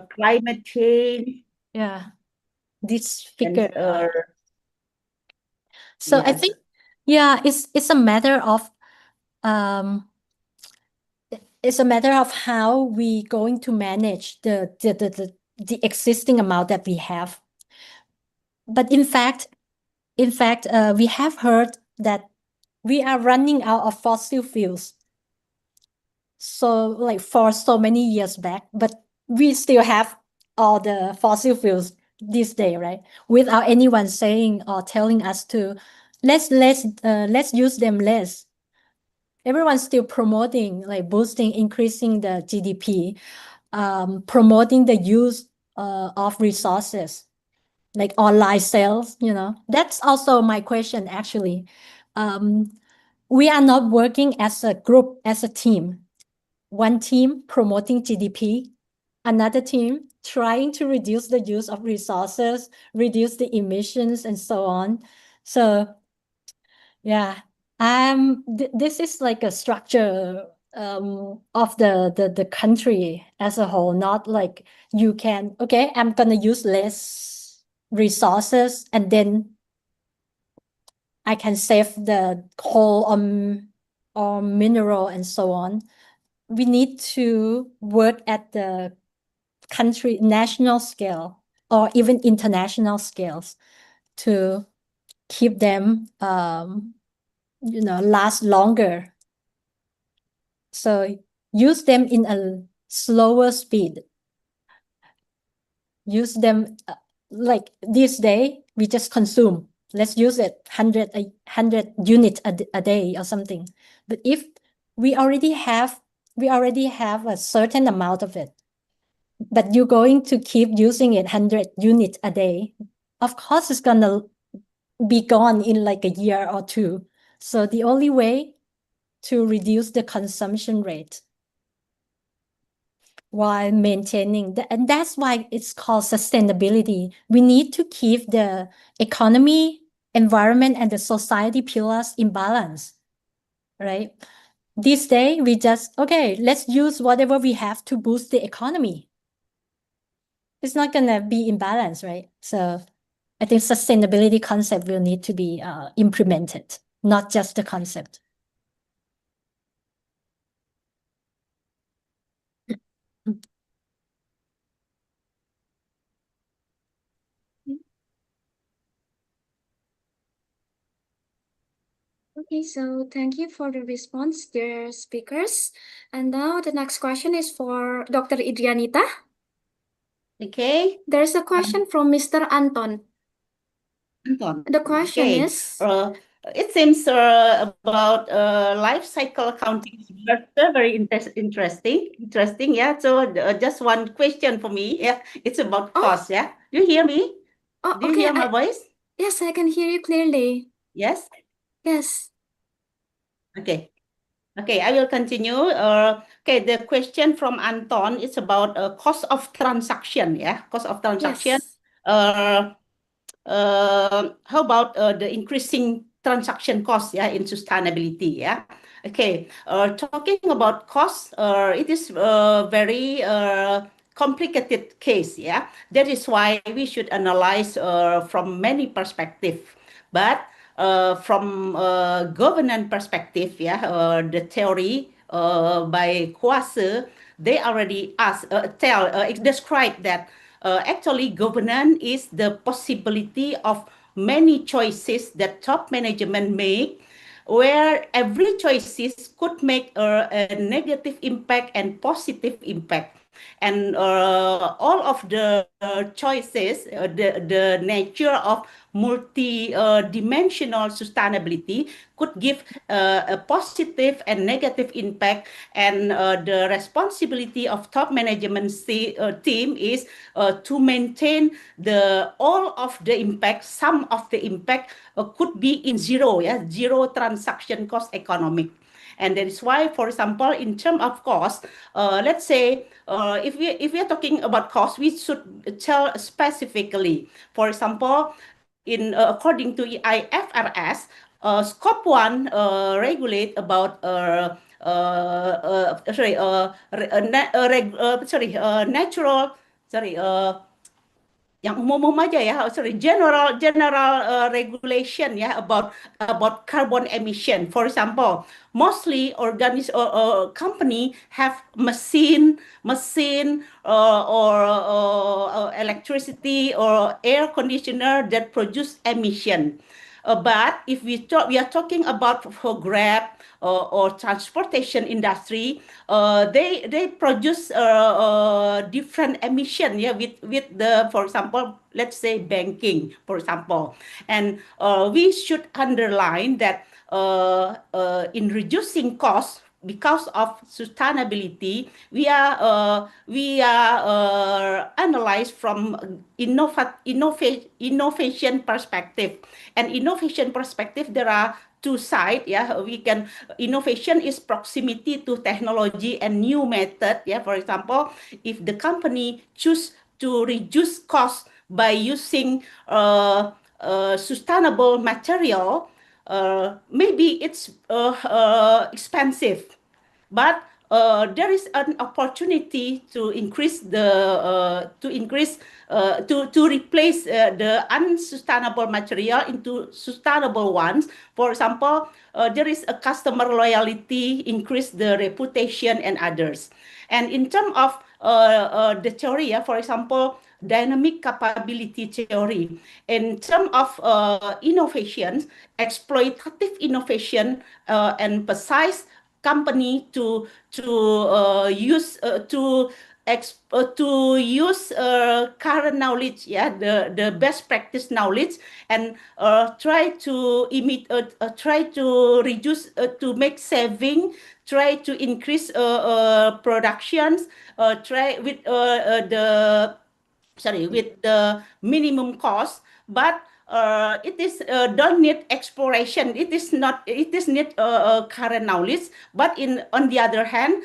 climate change. Yeah. This figure. So I Yes. think, yeah, it's a matter of how we going to manage the existing amount that we have. But in fact, we have heard that we are running out of fossil fuels. So like for so many years back, but we still have all the fossil fuels this day, right? Without anyone saying or telling us to let's use them less. Everyone's still promoting, like boosting, increasing the GDP, promoting the use of resources, like online sales. That's also my question actually. We are not working as a group, as a team. One team promoting GDP, another team trying to reduce the use of resources, reduce the emissions, and so on. So yeah, this is like a structure of the country as a whole, not like you can, okay, I'm gonna use less resources and then I can save the coal or mineral and so on. We need to work at the country national scale or even international scales to keep them last longer. So use them in a slower speed. Use them like this day we just consume. Let's use it 100 units a day or something. But if we already have a certain amount of it, but you're going to keep using it 100 units a day, of course it's gonna be gone in like a year or two. So the only way to reduce the consumption rate while maintaining and that's why it's called sustainability. We need to keep the economy, environment, and the society pillars in balance, right? These days, we just, okay, let's use whatever we have to boost the economy. It's not going to be imbalance, right? So I think sustainability concept will need to be implemented, not just the concept. Okay, so thank you for the response, dear speakers. And now the next question is for Dr. Idrianita. Okay, There's a question from Mr. Anton. Anton. The question Okay. is, It seems about life cycle accounting is very interesting. Interesting, yeah. So just one question for me. Yeah, it's about Oh. cost. Yeah, do you hear me? oh, Do you okay, hear my voice? yes, I can hear you clearly. Yes. Yes. Okay. Okay, I will continue. Okay, the question from Anton is about cost of transaction. Yeah, cost of transaction. Yes. How about the increasing transaction costs, yeah, in sustainability, yeah? Okay, talking about costs, it is a very complicated case, yeah? That is why we should analyze from many perspectives. But from governance perspective, yeah, the theory by Kwase, they already describe that actually governance is the possibility of many choices that top management make, where every choices could make a negative impact and positive impact. And all of the choices, the nature of multi-dimensional sustainability could give a positive and negative impact. And the responsibility of top management team is to maintain all of the impact. Some of the impact could be in zero, yeah, zero transaction cost economic. And that is why, for example, in terms of cost, let's say if we are talking about cost, we should tell specifically. For example, in according to IFRS, Scope 1 regulate about natural, yang umum aja ya, general regulation ya about carbon emission. For example, mostly company have machine or electricity or air conditioner that produce emission. But if we are talking about for Grab or transportation industry, they produce different emission, yeah, with the, for example, let's say banking, for example. And we should underline that in reducing costs because of sustainability, we are analyzed from innovation perspective. And innovation perspective, there are two sides. Yeah, innovation is proximity to technology and new method. Yeah, for example, if the company choose to reduce cost by using sustainable material, maybe it's expensive, but there is an opportunity to increase to replace the unsustainable material into sustainable ones. For example, there is a customer loyalty, increase the reputation and others. And in terms of the theory, for example, dynamic capability theory, in terms of innovations, exploitative innovation emphasize company to use current knowledge, yeah, the best practice knowledge, and try to reduce, to make saving, try to increase productions, try with with the minimum cost. But it is don't need exploration. It is not. It is need current knowledge. But on the other hand,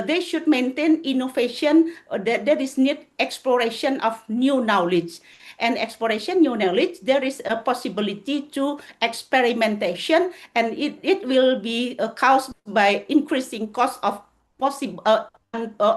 they should maintain innovation. That is need exploration of new knowledge. And exploration new knowledge, there is a possibility to experimentation, and it will be caused by increasing cost of possible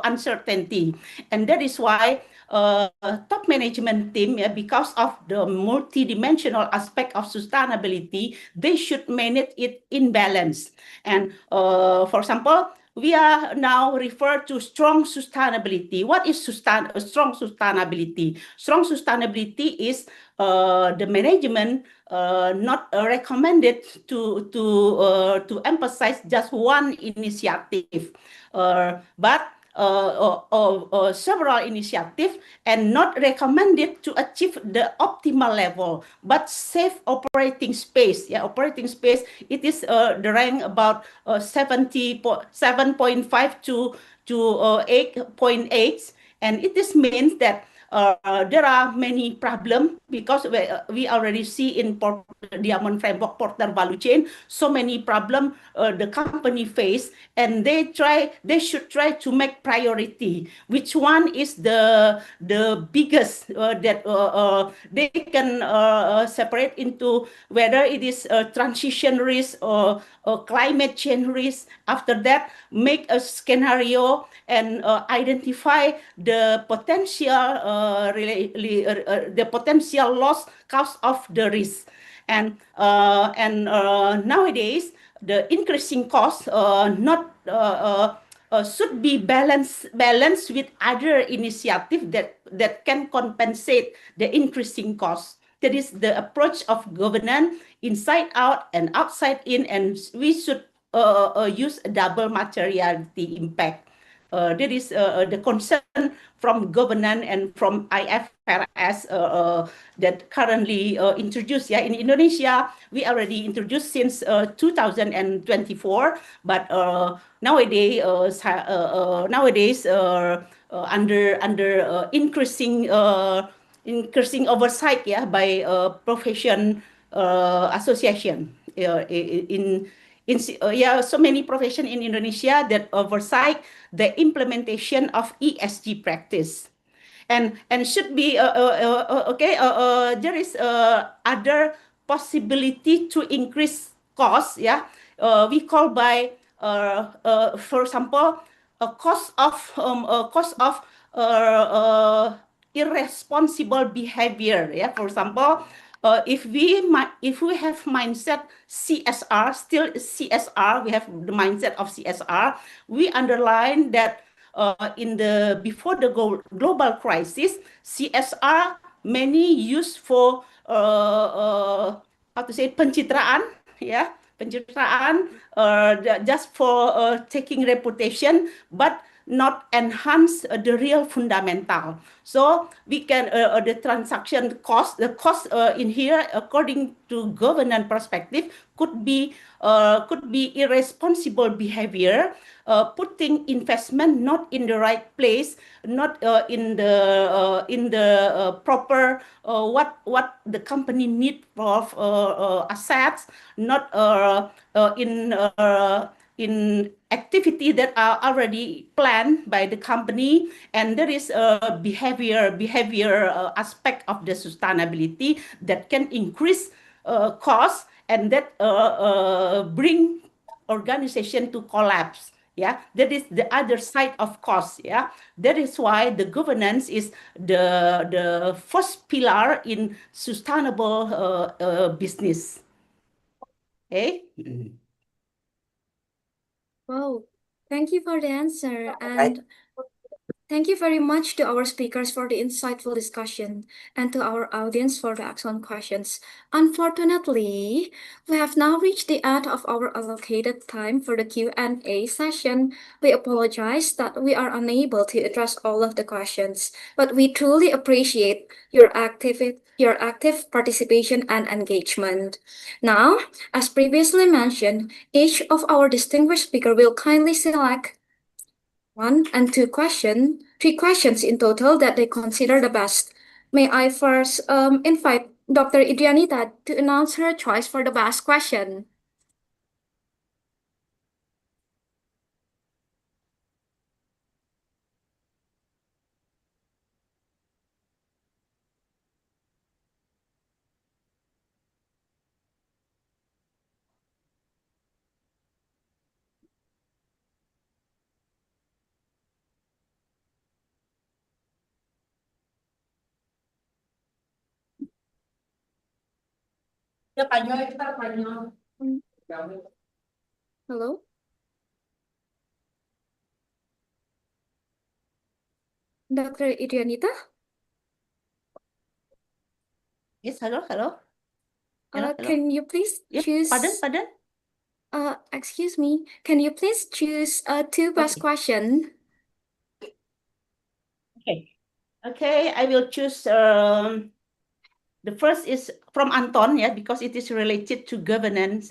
uncertainty. And that is why top management team, because of the multidimensional aspect of sustainability, they should manage it in balance. And for example, we are now referred to strong sustainability. What is strong sustainability? Strong sustainability is the management not recommended to emphasize just one initiative, but several initiatives, and not recommended to achieve the optimal level, but safe operating space. Yeah, operating space, it is the rank about 7.5 to 8.8, and it is means that there are many problems, because we already see in Diamond Framework Porter value chain so many problems the company face, and they should try to make priority which one is the biggest that they can separate into whether it is a transition risk or climate change risk. After that, make a scenario and identify the potential the potential loss cost of the risk. And nowadays the increasing cost not should be balanced with other initiative that can compensate the increasing cost. That is the approach of governance, inside out and outside in, and we should use a double materiality impact. That is the concern from governance and from IFRS that currently introduced. Yeah, in Indonesia, we already introduced since 2024, but nowadays under increasing oversight, yeah, by profession association so many profession in Indonesia that oversight the implementation of ESG practice. And should be there is other possibility to increase cost. Yeah, we call by for example a cost of irresponsible behavior. Yeah, for example, if we have mindset CSR, still CSR, we have the mindset of CSR. We underline that before the global crisis, CSR many used for how to say pencitraan, yeah, pencitraan, just for taking reputation, but not enhance the real fundamental. So we can the transaction cost, the cost in here, according to governance perspective, could be irresponsible behavior, putting investment not in the right place, not in the proper what the company need for assets, not in activity that are already planned by the company. And there is a behavior aspect of the sustainability that can increase cost, and that bring organization to collapse. Yeah, that is the other side of cost. Yeah, that is why the governance is the first pillar in sustainable business. Okay. Wow, thank you for the answer, and thank you very much to our speakers for the insightful discussion and to our audience for the excellent questions. Unfortunately, we have now reached the end of our allocated time for the Q&A session. We apologize that we are unable to address all of the questions, but we truly appreciate your active participation and engagement. Now, as previously mentioned, each of our distinguished speaker will kindly select three questions in total that they consider the best. May I first invite Dr. Idrianita to announce her choice for the best question. Hello? Dr. Idrianita? Yes, hello, hello. Hello, hello. Can you please Yep, choose... pardon? Excuse me. Can you please choose two best Okay. question? Okay, I will choose the first is from Anton, yeah, because it is related to governance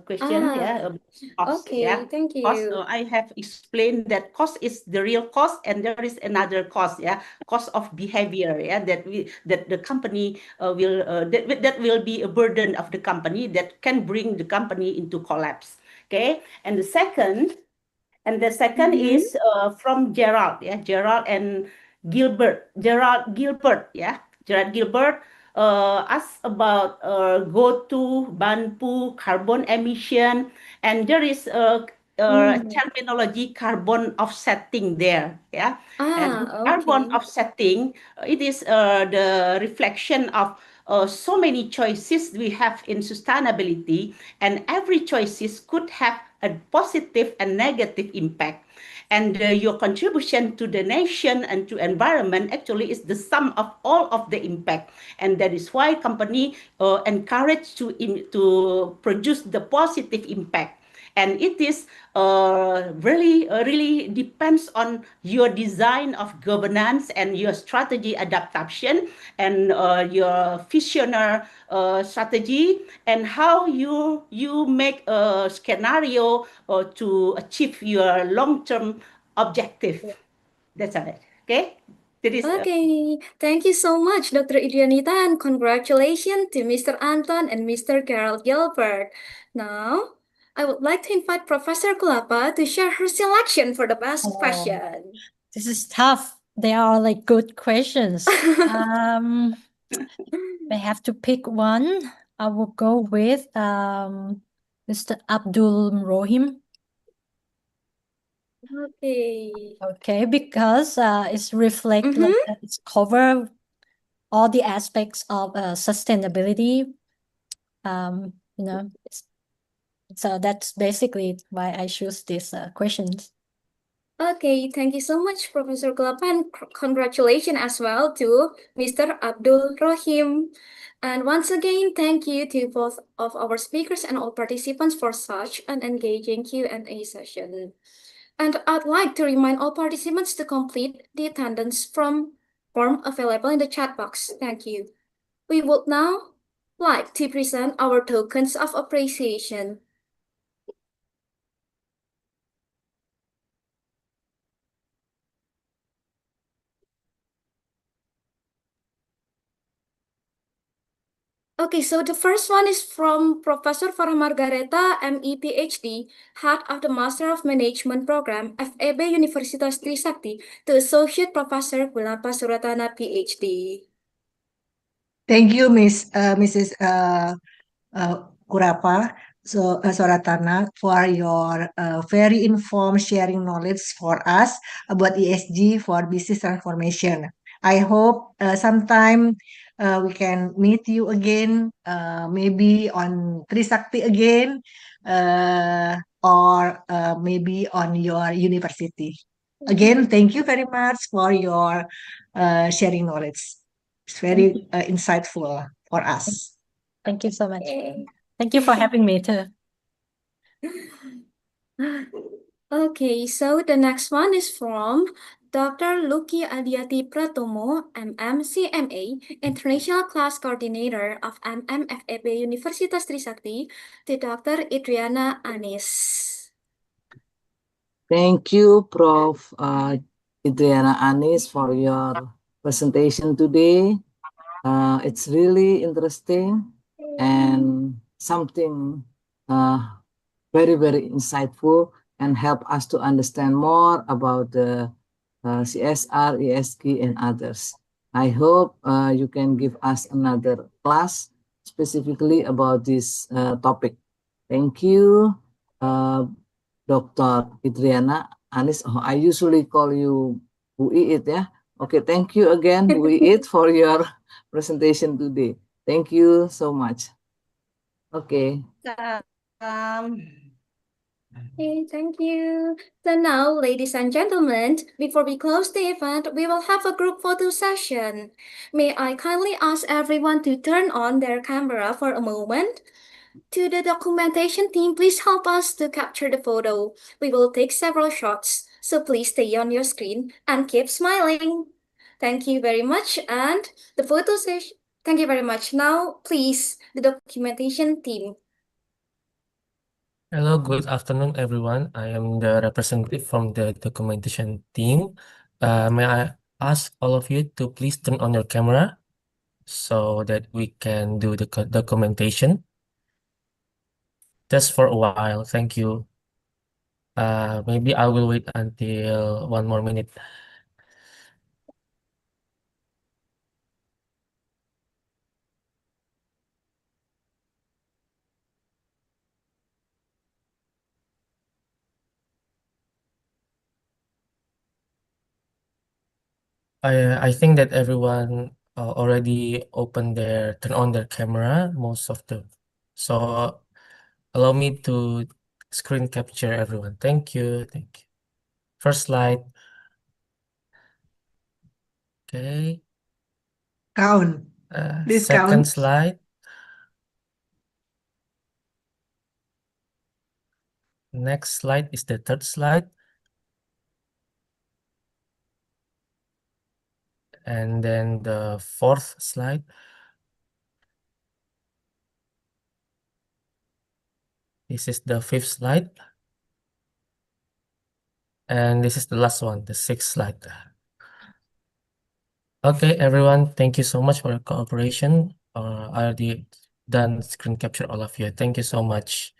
question, yeah, cost, Okay, yeah. thank Cost, you. I have explained that cost is the real cost, and there is another cost, yeah, cost of behavior, yeah, that the company that will be a burden of the company that can bring the company into collapse. Okay, and the second is from Gerald, yeah, Gerald and Gilbert. Gerald Gilbert, yeah, Gerald Gilbert asked about go-to Banpu carbon emission, and there is a terminology carbon offsetting there, yeah. And carbon Okay. offsetting, it is the reflection of so many choices we have in sustainability, and every choices could have a positive and negative impact. And your contribution to the nation and to environment actually is the sum of all of the impact. And that is why company encourage to produce the positive impact. And it is really depends on your design of governance and your strategy adaptation and your visionary strategy, and how you make a scenario to achieve your long-term objective. That's all right. Okay. That is Okay, thank you so much, Dr. Idrianita, and congratulations to Mr. Anton and Mr. Gerald Gilbert. Now, I would like to invite Professor Kulapa to share her selection for the best question. This is tough. They are like good questions. I have to pick one. I will go with Mr. Abdul Rohim. Okay. Okay, because it's reflect like it's cover all the aspects of sustainability. You know, so that's basically why I choose these questions. Okay, thank you so much, Professor Kulapa, and congratulations as well to Mr. Abdul Rohim. And once again, thank you to both of our speakers and all participants for such an engaging Q&A session. And I'd like to remind all participants to complete the attendance form available in the chat box. Thank you. We would now like to present our tokens of appreciation. Okay, so the first one is from Professor Farah Margareta, ME PhD, head of the Master of Management Program, FEB Universitas Trisakti, to Associate Professor Gulapa Suratana, PhD. Thank you, Mrs. Kurapa Soratana, for your very informed sharing knowledge for us about ESG for business transformation. I hope sometime we can meet you again, maybe on Trisakti again, or maybe on your university. Again, thank you very much for your sharing knowledge. It's very insightful for us. Thank you so much. Okay. Thank you for having me too. Okay, so the next one is from Dr. Luki Adiati Pratomo, MMCMA, International Class Coordinator of MMFEB Universitas Trisakti, to Dr. Idriana Anis. Thank you, Prof. Adriana Anis, for your presentation today. It's really interesting and something very, very insightful and help us to understand more about the CSR, ESG, and others. I hope you can give us another class specifically about this topic. Thank you, Dr. Idriana Anis. Oh, I usually call you Bu Iit, yeah? Okay, thank you again, Bu Iit, for your presentation today. Thank you so much. Okay. Okay, thank you. So now, ladies and gentlemen, before we close the event, we will have a group photo session. May I kindly ask everyone to turn on their camera for a moment? To the documentation team, please help us to capture the photo. We will take several shots, so please stay on your screen and keep smiling. Thank you very much. And the photo session, thank you very much. Now, please, the documentation team. Hello, good afternoon, everyone. I am the representative from the documentation team. May I ask all of you to please turn on your camera so that we can do the documentation? Just for a while, thank you. Maybe I will wait until 1 more minute. I think that everyone already turn on their camera, most of them. So allow me to screen capture everyone. Thank you. Thank you. First slide. Okay. Count. Please Second count. slide. Next slide is the third slide. And then the fourth slide. This is the fifth slide. And this is the last one, the sixth slide. Okay, everyone, thank you so much for your cooperation. I already done screen capture all of you. Thank you so much.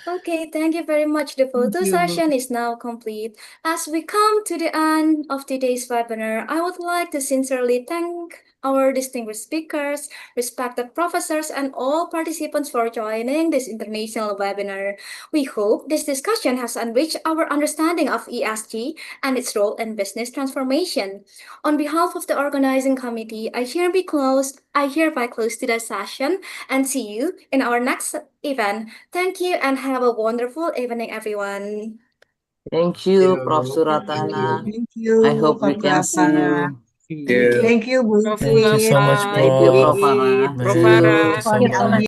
Okay, thank you very much. The photo you. session is now complete. As we come to the end of today's webinar, I would like to sincerely thank our distinguished speakers, respected professors, and all participants for joining this international webinar. We hope this discussion has enriched our understanding of ESG and its role in business transformation. On behalf of the organizing committee, I hereby close to the session and see you in our next event. Thank you and have a wonderful evening, everyone. Thank you, Prof. Suratana. I hope we can see you. Thank you, Bu Thank you so much, Thank you, Prof. Prof. Farah. Mary. See you. Thank you so much.